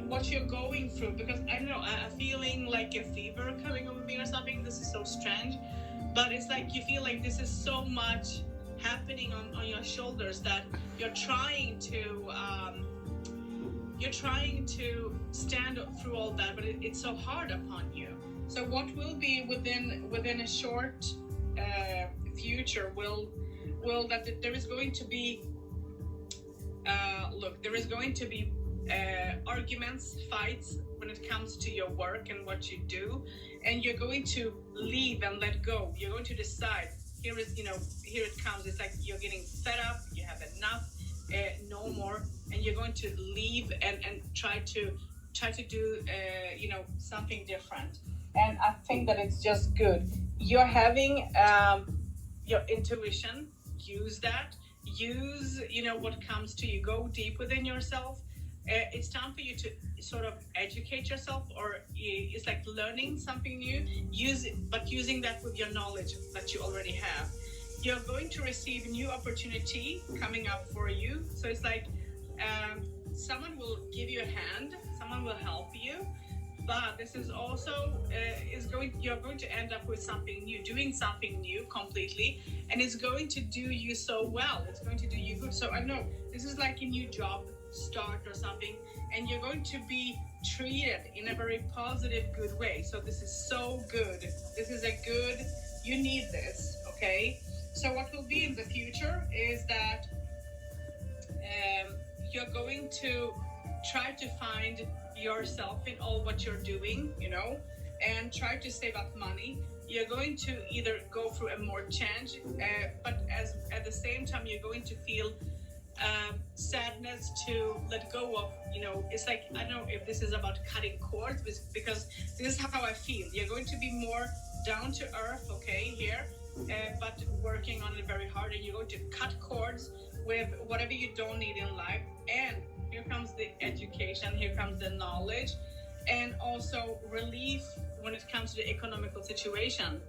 what you're going through, because I don't know, I'm feeling like a fever coming over me or something. This is so strange, but it's like you feel like this is so much happening on your shoulders that you're trying to stand through all that, but it's so hard upon you. So what will be within a short future will that there is going to be arguments, fights when it comes to your work and what you do, and you're going to leave and let go. You're going to decide, here it comes. It's like you're getting fed up, you have enough, no more, and you're going to leave and try to do something different. And I think that it's just good. You're having your intuition. Use that. Use what comes to you. Go deep within yourself. It's time for you to sort of educate yourself, or it's like learning something new. Using that with your knowledge that you already have. You're going to receive new opportunity coming up for you. So it's like someone will give you a hand, someone will help you, but this is also you're going to end up with something new, doing something new completely, and it's going to do you so well. It's going to do you good. So I know this is like a new job start or something, and you're going to be treated in a very positive, good way. So this is so good. This is you need this, okay? So what will be in the future is that you're going to try to find yourself in all what you're doing, you know, and try to save up money. You're going to either go through a more change, but at the same time, you're going to feel sadness to let go of, you know, it's like, I don't know if this is about cutting cords, because this is how I feel. You're going to be more down to earth, okay, here, but working on it very hard, and you're going to cut cords with whatever you don't need in life. And here comes the education, here comes the knowledge, and also relief when it comes to the economical situation.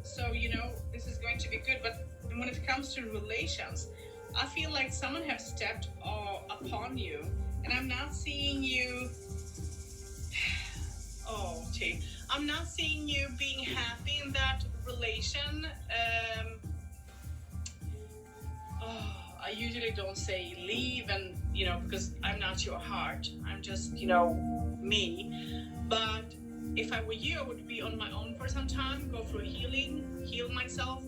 So, you know, this is going to be good. But when it comes to relations, I feel like someone has stepped upon you, and I'm not seeing you. Oh, T. I'm not seeing you being happy in that relation. I usually don't say leave, and you know, because I'm not your heart. I'm just, you know, me. But if I were you, I would be on my own for some time, go through healing, heal myself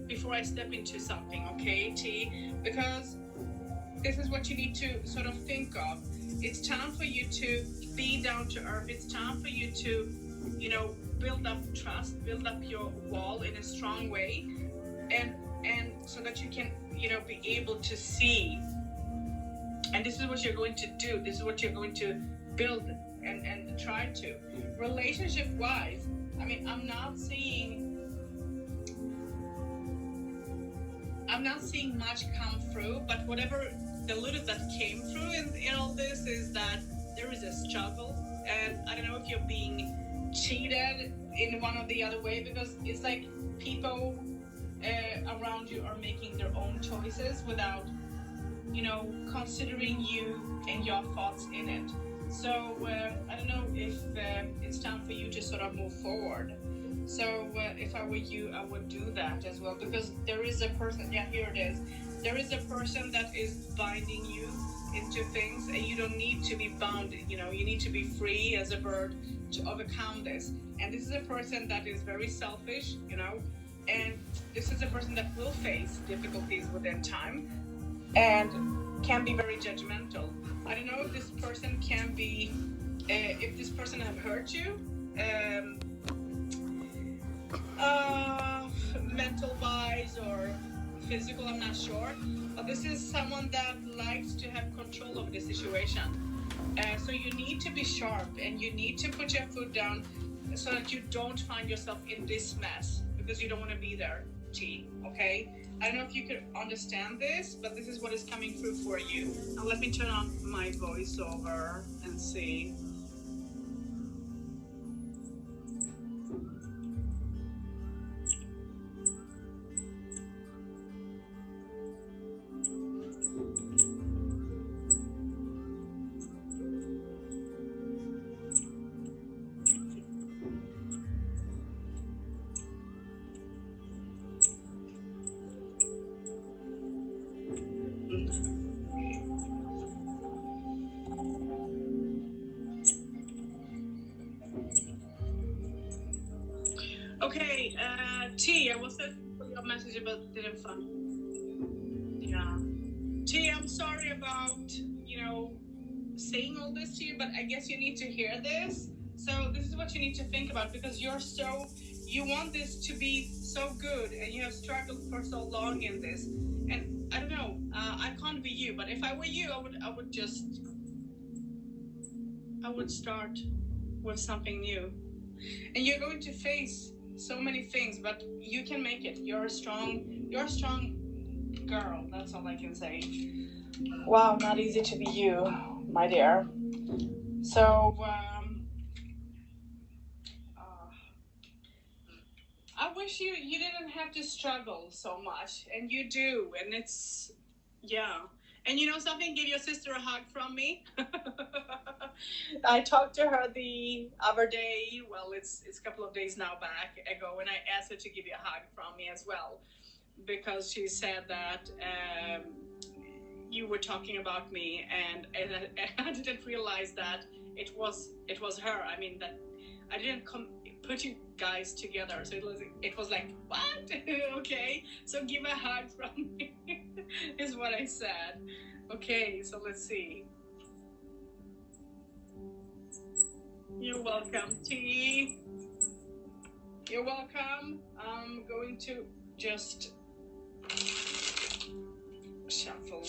before I step into something, okay, T? Because this is what you need to sort of think of. It's time for you to be down to earth. It's time for you to, you know, build up trust, build up your wall in a strong way, and so that you can, you know, be able to see. And this is what you're going to do. This is what you're going to build and try to. Relationship-wise, I mean, I'm not seeing much come through, but whatever the little that came through in all this is that there is a struggle, and I don't know if you're being cheated in one or the other way, because it's like people around you are making their own choices without, you know, considering you and your thoughts in it. So I don't know if it's time for you to sort of move forward. So if I were you, I would do that as well, because there is a person, yeah, here it is. There is a person that is binding you into things, and you don't need to be bound, you know, you need to be free as a bird to overcome this. And this is a person that is very selfish, you know, and this is a person that will face difficulties within time and can be very judgmental. I don't know if this person can be, if this person have hurt you, mental wise or physical, I'm not sure, but this is someone that likes to have control of the situation. So you need to be sharp, and you need to put your foot down so that you don't find yourself in this mess, because you don't want to be there, T, okay? I don't know if you could understand this, but this is what is coming through for you. Now let me turn on my voiceover and see. Okay, T, I was sent your message about didn't find. Yeah. T, I'm sorry about, you know, saying all this to you, but I guess you need to hear this. So this is what you need to think about, because you want this to be so good, and you have struggled for so long in this. And I don't know, I can't be you, but if I were you, I would start with something new. And you're going to face so many things, but you can make it. You're a strong girl. That's all I can say. Wow, not easy to be you, my dear. So I wish you didn't have to struggle so much, and you do, and it's, yeah. And you know something? Give your sister a hug from me. I talked to her the other day. Well, it's a couple of days now ago, and I asked her to give you a hug from me as well, because she said that you were talking about me, and I didn't realize that it was her. I mean, that I didn't put you guys together, so it was like, what? Okay, so give a hug from me is what I said. Okay, so let's see. You're welcome, T. You're welcome. I'm going to just shuffle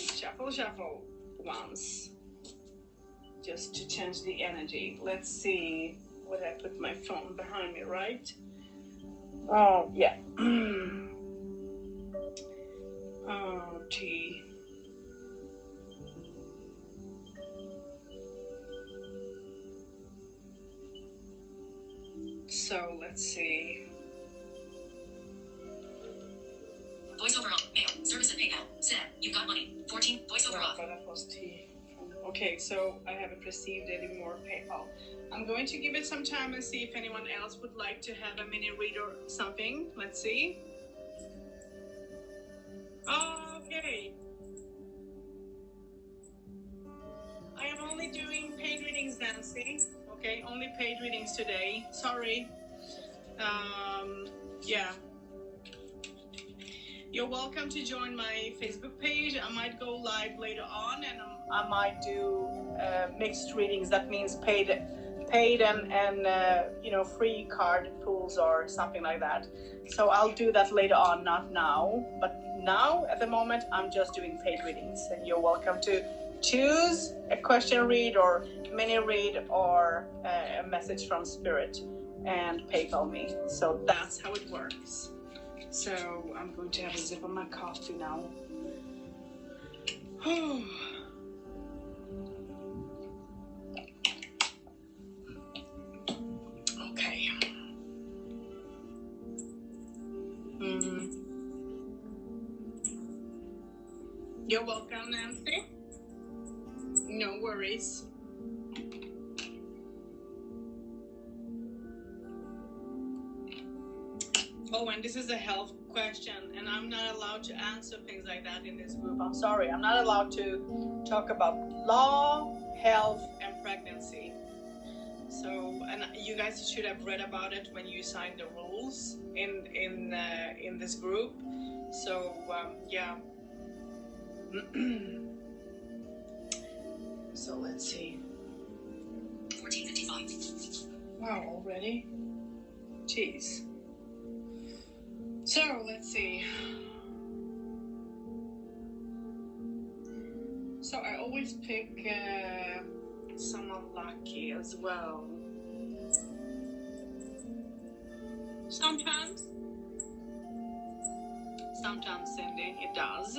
once. Just to change the energy. Let's see what I put my phone behind me, right? Oh, yeah. Oh, T. So let's see. Voiceover on. Mail. Service at PayPal. Set. You got money. 14. Voiceover off. That was T. Okay, so I haven't received any more PayPal. I'm going to give it some time and see if anyone else would like to have a mini read or something. Let's see. Okay. I am only doing paid readings, Nancy. Okay, only paid readings today. Sorry. Yeah. You're welcome to join my Facebook page. I might go live later on, and I might do mixed readings. That means paid and free card pools or something like that. So I'll do that later on, not now. But now, at the moment, I'm just doing paid readings, and you're welcome to choose a question read or mini read or a message from Spirit and PayPal me. So that's how it works. So I'm going to have a sip of my coffee now. Okay. You're welcome, Nancy. No worries. Oh, and this is a health question, and I'm not allowed to answer things like that in this group. I'm sorry. I'm not allowed to talk about law, health, and pregnancy. So, and you guys should have read about it when you signed the rules in this group. So, yeah. So let's see. 14:55. Wow, already? Jeez. So let's see. So I always pick someone lucky as well. Sometimes, Cindy, it does.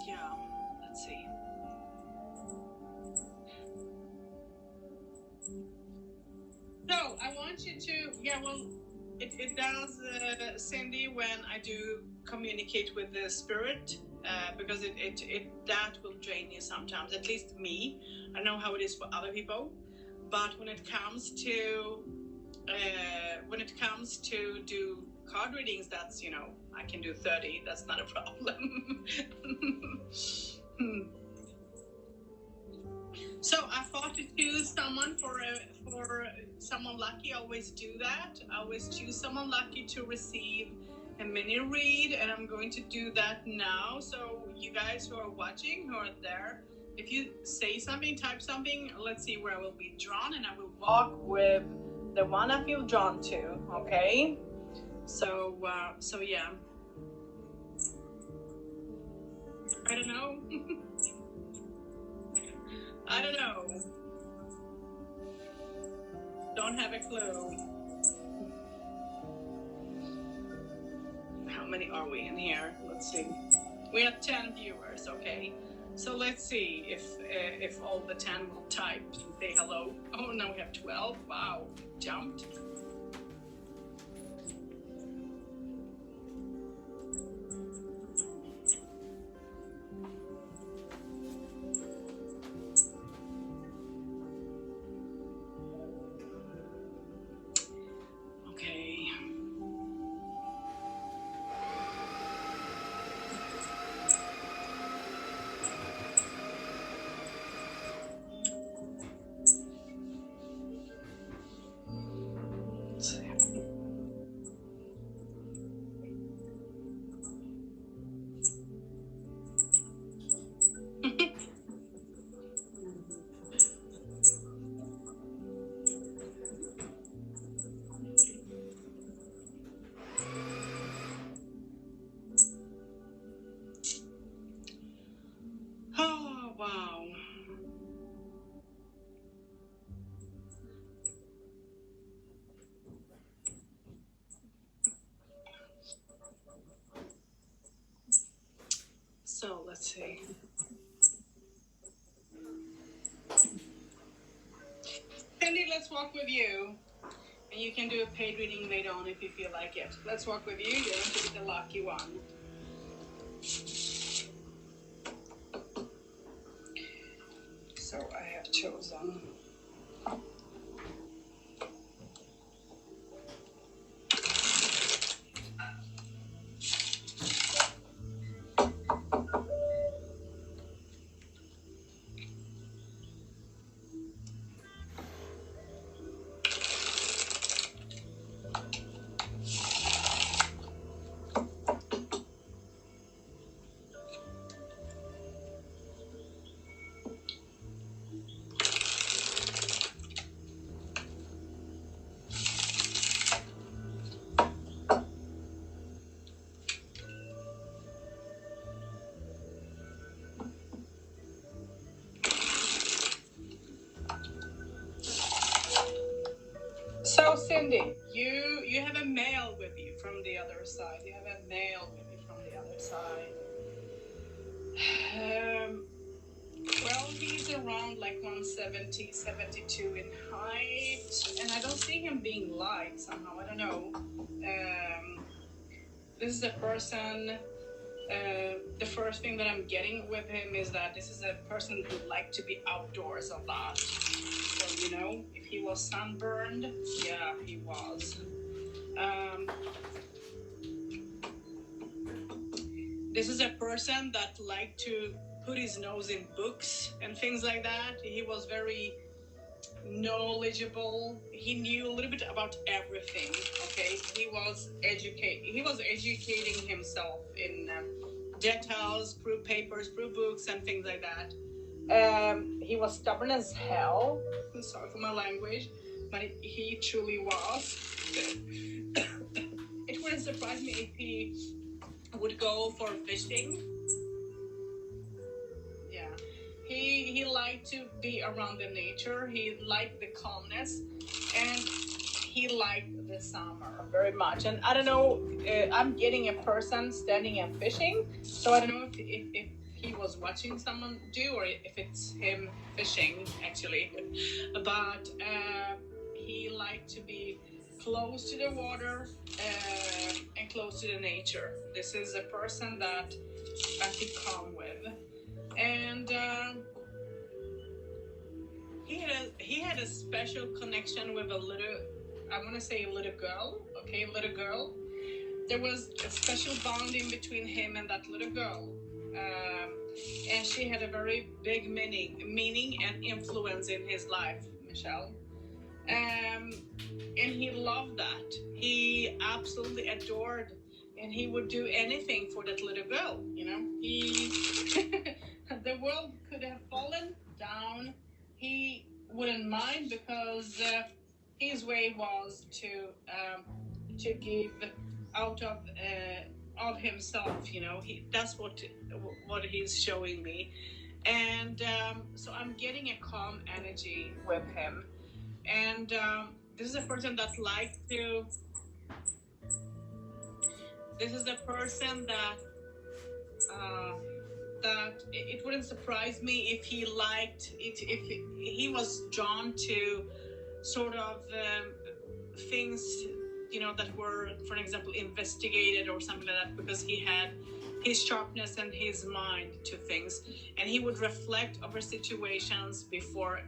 Yeah, let's see. So I want you to, it does, Cindy, when I do communicate with the Spirit, because that will drain you sometimes, at least me. I know how it is for other people, but when it comes to do card readings, that's, I can do 30, that's not a problem. So I thought to choose someone for someone lucky. I always do that. I always choose someone lucky to receive a mini read, and I'm going to do that now. So you guys who are watching, who are there, if you say something, type something, let's see where I will be drawn, and I will walk with the one I feel drawn to. Okay. So yeah. I don't know. I don't know. Don't have a clue. How many are we in here? Let's see. We have 10 viewers, okay. So let's see if all the 10 will type and say hello. Oh, now we have 12. Wow, jumped. let's see. Cindy, let's walk with you. And you can do a paid reading later on if you feel like it. Let's walk with you. You're going to be the lucky one. So I have chosen. So Cindy, you have a male with you from the other side. You have a male with you from the other side. Well, he's around like 170, 72 in height, and I don't see him being light somehow. I don't know. This is a person. The first thing that I'm getting with him is that this is a person who would like to be outdoors a lot. So, you know, if he was sunburned, yeah, he was. This is a person that liked to put his nose in books and things like that. He was very knowledgeable. He knew a little bit about everything. Okay, he was educating himself in details, through papers, through books, and things like that. He was stubborn as hell. I'm sorry for my language, but he truly was. It wouldn't surprise me if he would go for fishing. Yeah, he liked to be around the nature. He liked the calmness, and he liked the summer very much. And I don't know, I'm getting a person standing and fishing, so I don't know if he was watching someone do or if it's him fishing actually. But he liked to be close to the water and close to the nature. This is a person that I feel calm with. And he had a special connection with a little, I want to say a little girl, okay, a little girl. There was a special bonding between him and that little girl. And she had a very big meaning and influence in his life, Michelle. And he loved that. He absolutely adored, and he would do anything for that little girl, you know. The world could have fallen down. He wouldn't mind because his way was to give out of himself, you know. That's what he's showing me. And so I'm getting a calm energy with him. And this is a person that likes to. This is a person that it wouldn't surprise me if he liked it, if he was drawn to sort of things, you know, that were, for example, investigated or something like that, because he had his sharpness and his mind to things, and he would reflect over situations before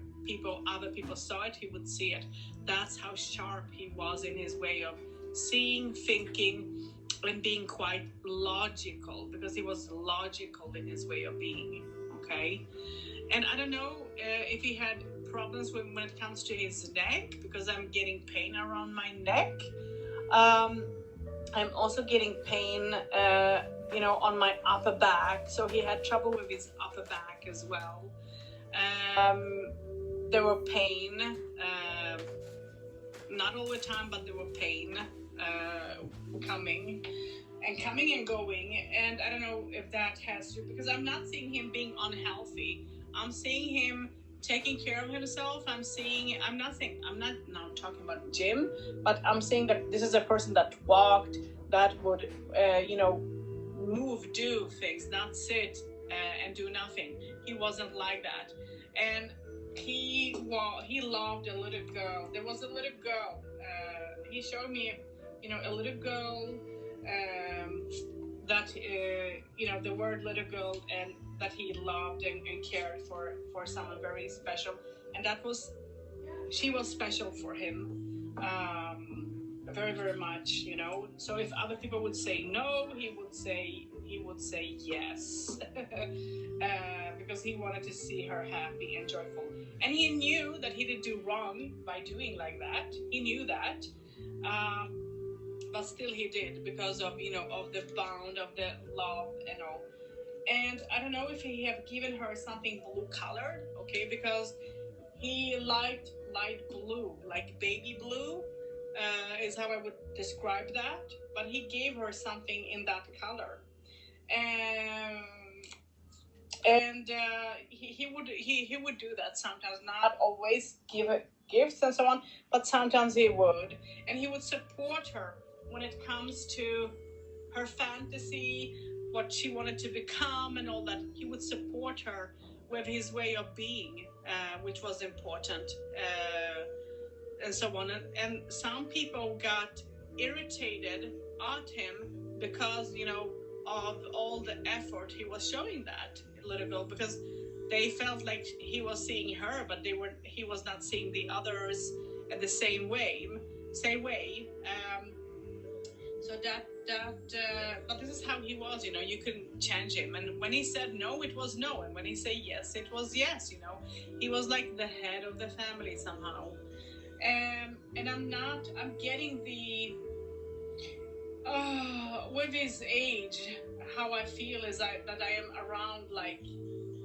other people saw it. He would see it. That's how sharp he was in his way of seeing, thinking, and being quite logical, because he was logical in his way of being. Okay, and I don't know if he had problems when it comes to his neck, because I'm getting pain around my neck. I'm also getting pain, on my upper back. So he had trouble with his upper back as well. There were pain, not all the time, but there were pain coming and going. And I don't know if that has to, because I'm not seeing him being unhealthy. I'm seeing him taking care of himself. I'm not now talking about gym, but I'm saying that this is a person that walked, that would, move, do things, not sit and do nothing. He wasn't like that, and he loved a little girl. There was a little girl. He showed me, a little girl that the word little girl, and that he loved and cared for someone very special, and she was special for him, very, very much, So if other people would say no, he would say yes, because he wanted to see her happy and joyful, and he knew that he did do wrong by doing like that. He knew that, but still he did, because of of the bond of the love and all. And I don't know if he have given her something blue colored, okay, because he liked light blue, like baby blue, is how I would describe that. But he gave her something in that color, and he would do that sometimes. Not always give gifts and so on, but sometimes he would, and he would support her when it comes to her fantasy, what she wanted to become, and all that. He would support her with his way of being, which was important, and so on. And some people got irritated at him because, of all the effort he was showing that little girl, because they felt like he was seeing her, but he was not seeing the others in the same way. So but this is how he was, you couldn't change him. And when he said no, it was no. And when he said yes, it was yes, He was like the head of the family somehow. And I'm getting with his age, how I feel is that I am around like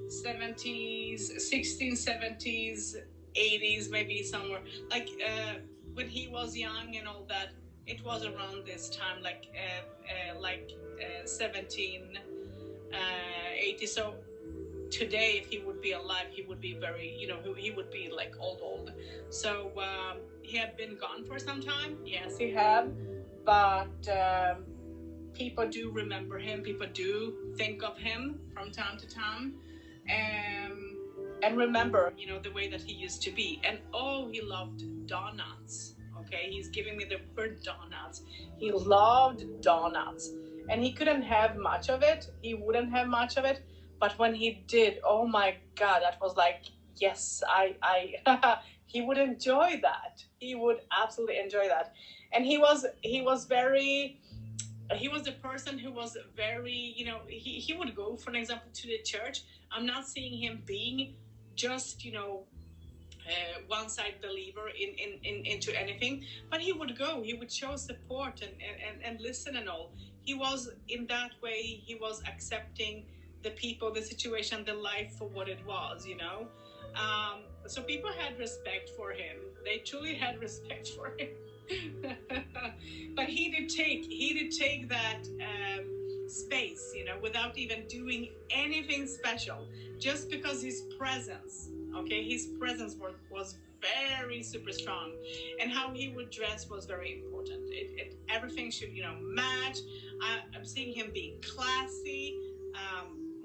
70s, 16, 70s, 80s, maybe somewhere. Like when he was young and all that, it was around this time, like 1780. So today, if he would be alive, he would be very, he would be like old. So he had been gone for some time. Yes, he had. But people do remember him. People do think of him from time to time. And remember, the way that he used to be. And he loved donuts. Okay, he's giving me the word donuts. He loved donuts. And he couldn't have much of it. He wouldn't have much of it. But when he did, oh my God, that was like, yes, he would enjoy that. He would absolutely enjoy that. And he was the person who was very, he would go, for an example, to the church. I'm not seeing him being just, one-side believer into anything, but he would go, he would show support and listen and all. He was, in that way, he was accepting the people, the situation, the life for what it was, so people had respect for him. They truly had respect for him. But he did take that space, without even doing anything special, just because his presence was very super strong, and how he would dress was very important. Everything should match. I'm seeing him being classy,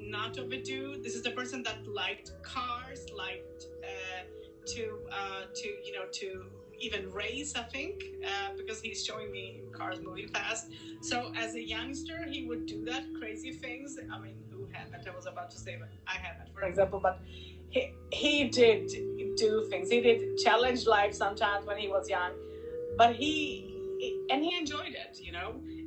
not overdo. This is the person that liked cars, liked to even race, I think, because he's showing me cars moving fast. So as a youngster, he would do that crazy things. I mean, who haven't? I was about to say, but I haven't, for example. But he did do things. He did challenge life sometimes when he was young, but he enjoyed it,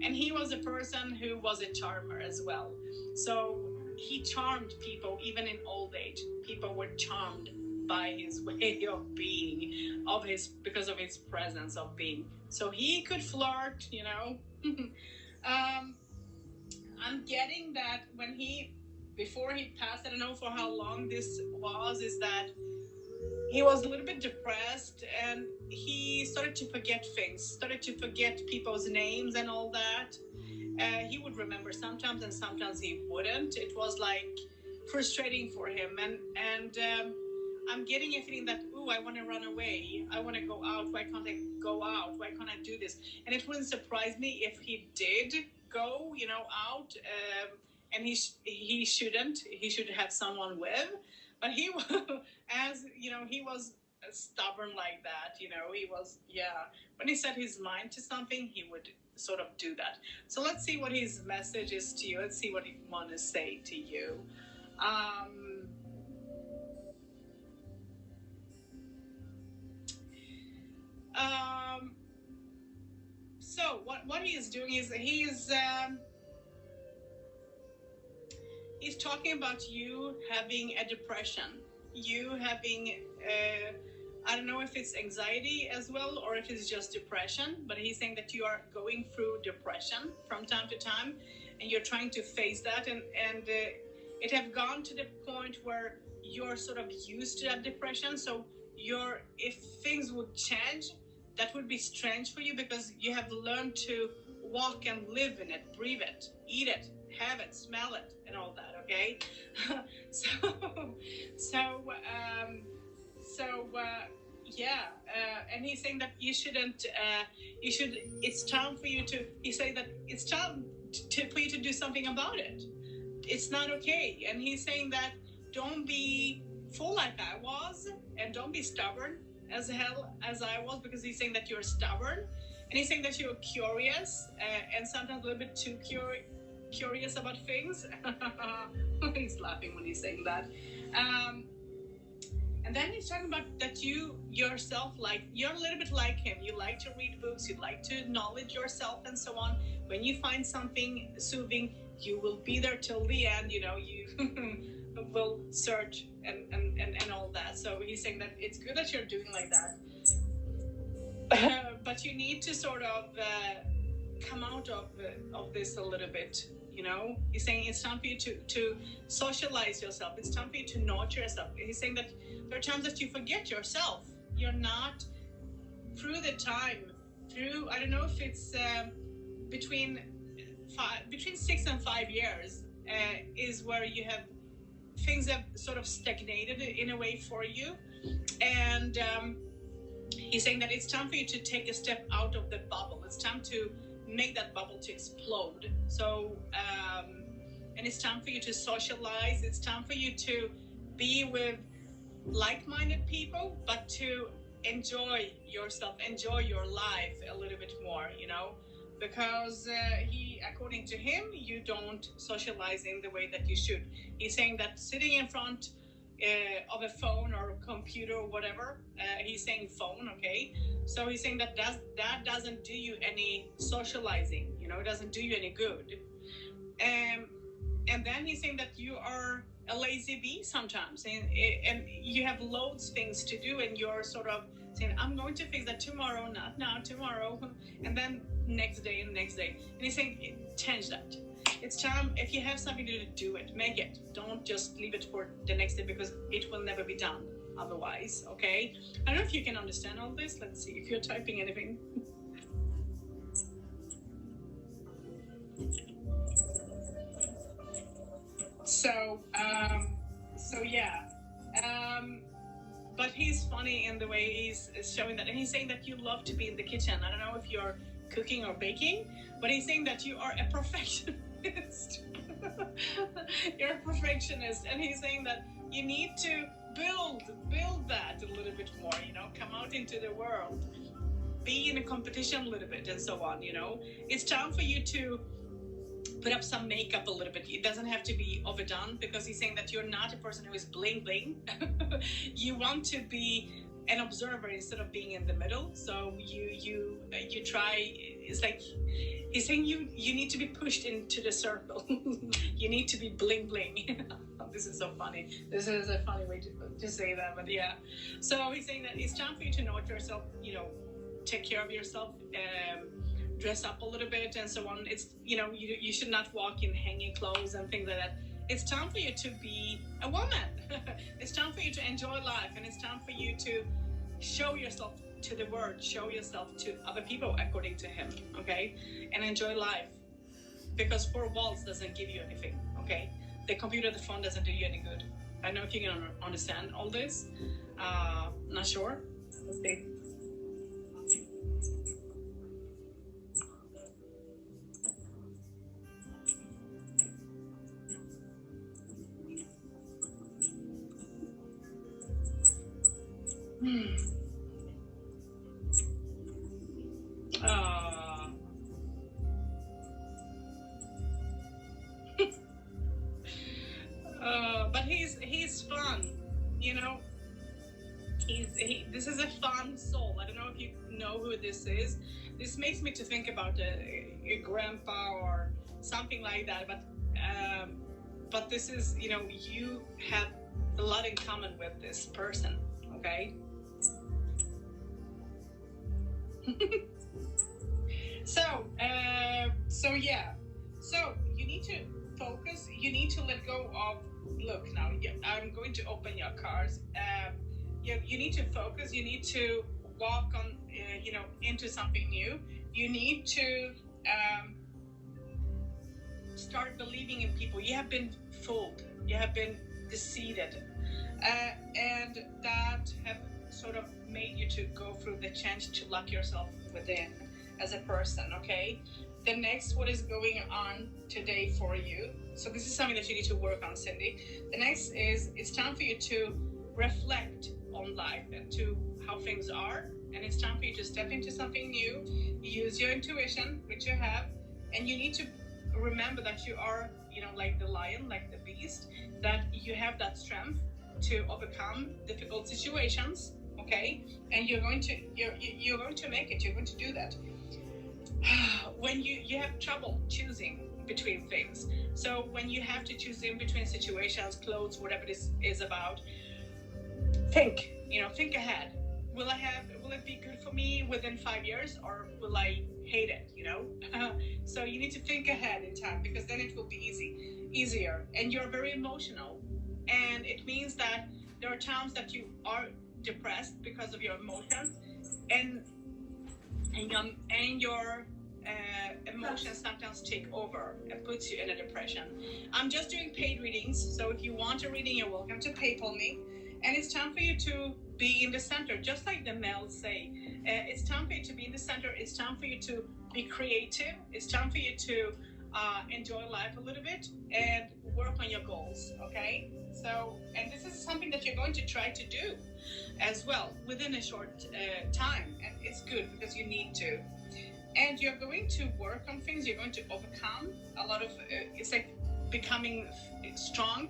And he was a person who was a charmer as well. So he charmed people even in old age. People were charmed by his way of being, because of his presence of being. So he could flirt, I'm getting that before he passed, I don't know for how long this was, is that he was a little bit depressed, and he started to forget things, started to forget people's names and all that. He would remember sometimes, and sometimes he wouldn't. It was like frustrating for him, and I'm getting a feeling that, I want to run away. I want to go out. Why can't I go out? Why can't I do this? And it wouldn't surprise me if he did go, out. and he shouldn't. He should have someone with, but he as you know, he was stubborn like that. You know, he was, yeah. When he set his mind to something, he would sort of do that. So let's see what his message is to you. Let's see what he wants to say to you. So what he is doing is he's talking about you having a depression, you having I don't know if it's anxiety as well or if it's just depression, but he's saying that you are going through depression from time to time, and you're trying to face that, and it have gone to the point where you're sort of used to that depression. So if things would change, that would be strange for you because you have learned to walk and live in it, breathe it, eat it, have it, smell it, and all that. Okay, and he's saying that you shouldn't. It's time for you to. He's saying that it's time for you to do something about it. It's not okay, and he's saying that don't be full like I was, and don't be stubborn as hell as I was, because he's saying that you're stubborn, and he's saying that you're curious and sometimes a little bit too curious about things. He's laughing when he's saying that. And then he's talking about that you yourself, like, you're a little bit like him. You like to read books, you like to knowledge yourself and so on. When you find something soothing, you will be there till the end, you know, you will search and all that. So he's saying that it's good that you're doing like that. But you need to sort of come out of this a little bit. You know, he's saying it's time for you to socialize yourself. It's time for you to nurture yourself. He's saying that there are times that you forget yourself. You're not through the time. Through, I don't know if it's between 6 and 5 years is where you have things have sort of stagnated in a way for you, and he's saying that it's time for you to take a step out of the bubble. It's time to make that bubble to explode. So and it's time for you to socialize. It's time for you to be with like-minded people, but to enjoy yourself, enjoy your life a little bit more, you know, because according to him, you don't socialize in the way that you should. He's saying that sitting in front of a phone or a computer or whatever, he's saying phone, okay? So he's saying that doesn't do you any socializing, you know, it doesn't do you any good. And then he's saying that you are a lazy bee sometimes, and you have loads of things to do, and you're sort of saying, I'm going to fix that tomorrow, not now, tomorrow, and then next day and next day. And he's saying, change that. It's time, if you have something to do it, make it. Don't just leave it for the next day, because it will never be done otherwise, okay? I don't know if you can understand all this. Let's see if you're typing anything. But he's funny in the way he's showing that, and he's saying that you love to be in the kitchen. I don't know if you're cooking or baking, but he's saying that you are a perfectionist. You're a perfectionist, and he's saying that you need to build that a little bit more, you know, come out into the world, be in a competition a little bit, and so on, you know. It's time for you to put up some makeup a little bit. It doesn't have to be overdone, because he's saying that you're not a person who is bling bling. You want to be an observer instead of being in the middle. So you try. It's like he's saying you need to be pushed into the circle. You need to be bling bling. This is so funny. This is a funny way to say that, but yeah. So he's saying that it's time for you to nurture yourself. You know, take care of yourself. Dress up a little bit and so on. It's, you know, you should not walk in hanging clothes and things like that. It's time for you to be a woman. It's time for you to enjoy life, and it's time for you to show yourself to the world, show yourself to other people according to him, okay? And enjoy life, because four walls doesn't give you anything, okay? The computer, the phone doesn't do you any good. I don't know if you can understand all this. Not sure. Let's see. Uh, but he's fun, you know. This is a fun soul. I don't know if you know who this is. This makes me to think about a grandpa or something like that. But this is, you know, you have a lot in common with this person. Okay. So yeah. So you need to focus. You need to let go of. Look now. I'm going to open your cards. You need to focus. You need to walk on, you know, into something new. You need to start believing in people. You have been fooled. You have been deceived, and that have sort of made you to go through the change to lock yourself within as a person. Okay. The next, what is going on today for you? So this is something that you need to work on, Cindy. The next is it's time for you to reflect on life and to how things are, and it's time for you to step into something new. Use your intuition, which you have, and you need to remember that you are, you know, like the lion, like the beast, that you have that strength to overcome difficult situations. Okay, and you're going to make it. You're going to do that. When you have trouble choosing between things, so when you have to choose in between situations, clothes, whatever this is about, think ahead. Will it be good for me within 5 years, or will I hate it, you know? So you need to think ahead in time, because then it will be easier. And you're very emotional, and it means that there are times that you are depressed because of your emotions, and your emotions sometimes take over and puts you in a depression. I'm just doing paid readings, so if you want a reading, you're welcome to PayPal me. And it's time for you to be in the center, just like the males say. It's time for you to be in the center. It's time for you to be creative. It's time for you to enjoy life a little bit and work on your goals, okay? So, and this is something that you're going to try to do as well within a short time. And it's good because you need to. And you're going to work on things. You're going to overcome a lot of, it's like becoming strong,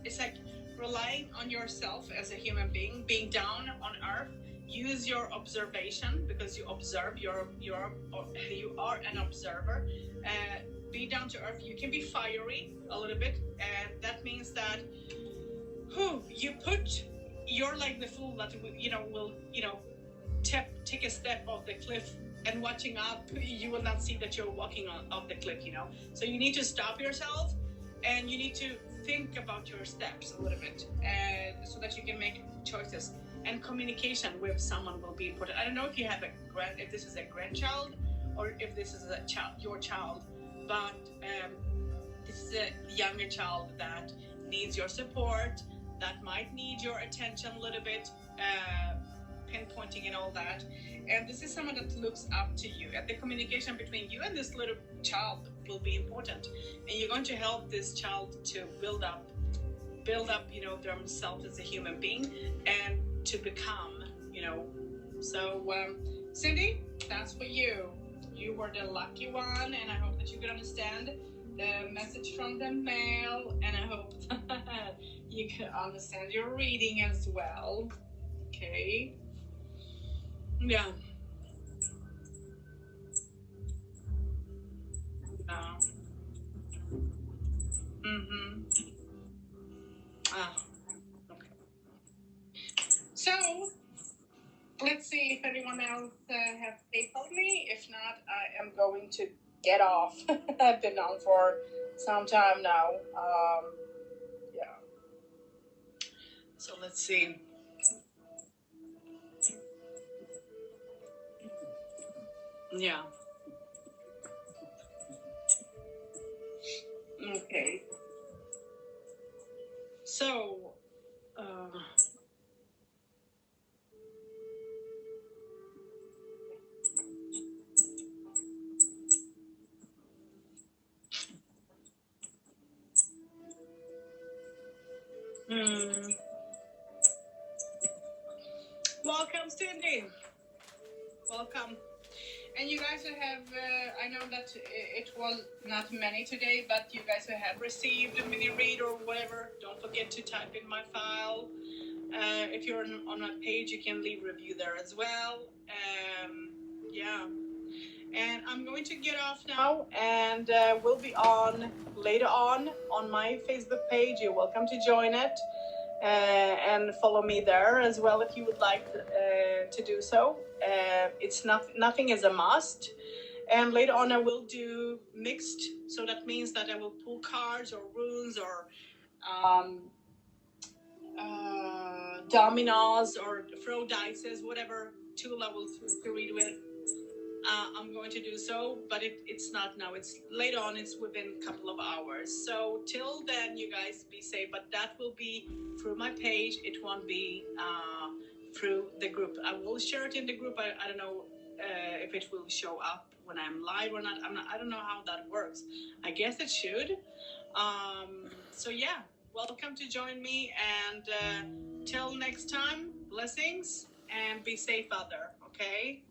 it's like relying on yourself as a human being down on earth. Use your observation, because you observe. You are an observer. Be down to earth. You can be fiery a little bit, and that means that you're like the fool that will take a step off the cliff, and watching up, you will not see that you're walking off the cliff. So you need to stop yourself, and you need to think about your steps a little bit, so that you can make choices. And communication with someone will be important. I don't know if you have if this is a grandchild, or if this is your child, but this is a younger child that needs your support, that might need your attention a little bit, pinpointing and all that. And this is someone that looks up to you, and the communication between you and this little child will be important. And you're going to help this child to build up themselves as a human being, and to become, So, Cindy, that's for you. You were the lucky one, and I hope that you could understand the message from the mail, and I hope that you can understand your reading as well. Okay. Yeah. Okay. So, let's see if anyone else has PayPal me. If not, I am going to get off. I've been on for some time now. Yeah. So let's see. Yeah. Okay. So, Welcome, Cindy. Welcome. And you guys who have, I know that it was not many today, but you guys who have received a mini read or whatever, don't forget to type in my file. If you're on my page, you can leave review there as well. Yeah. And I'm going to get off now, and we'll be on later on my Facebook page. You're welcome to join it and follow me there as well if you would like to do so. It's nothing is a must. And later on, I will do mixed, so that means that I will pull cards or runes or dominoes or throw dices, whatever tool I will read with. I'm going to do so, but it's not now. It's later on. It's within a couple of hours. So till then, you guys be safe. But that will be through my page. It won't be through the group. I will share it in the group. I don't know if it will show up when I'm live or not. I don't know how that works. I guess it should. So yeah, welcome to join me. And till next time, blessings and be safe out there. Okay.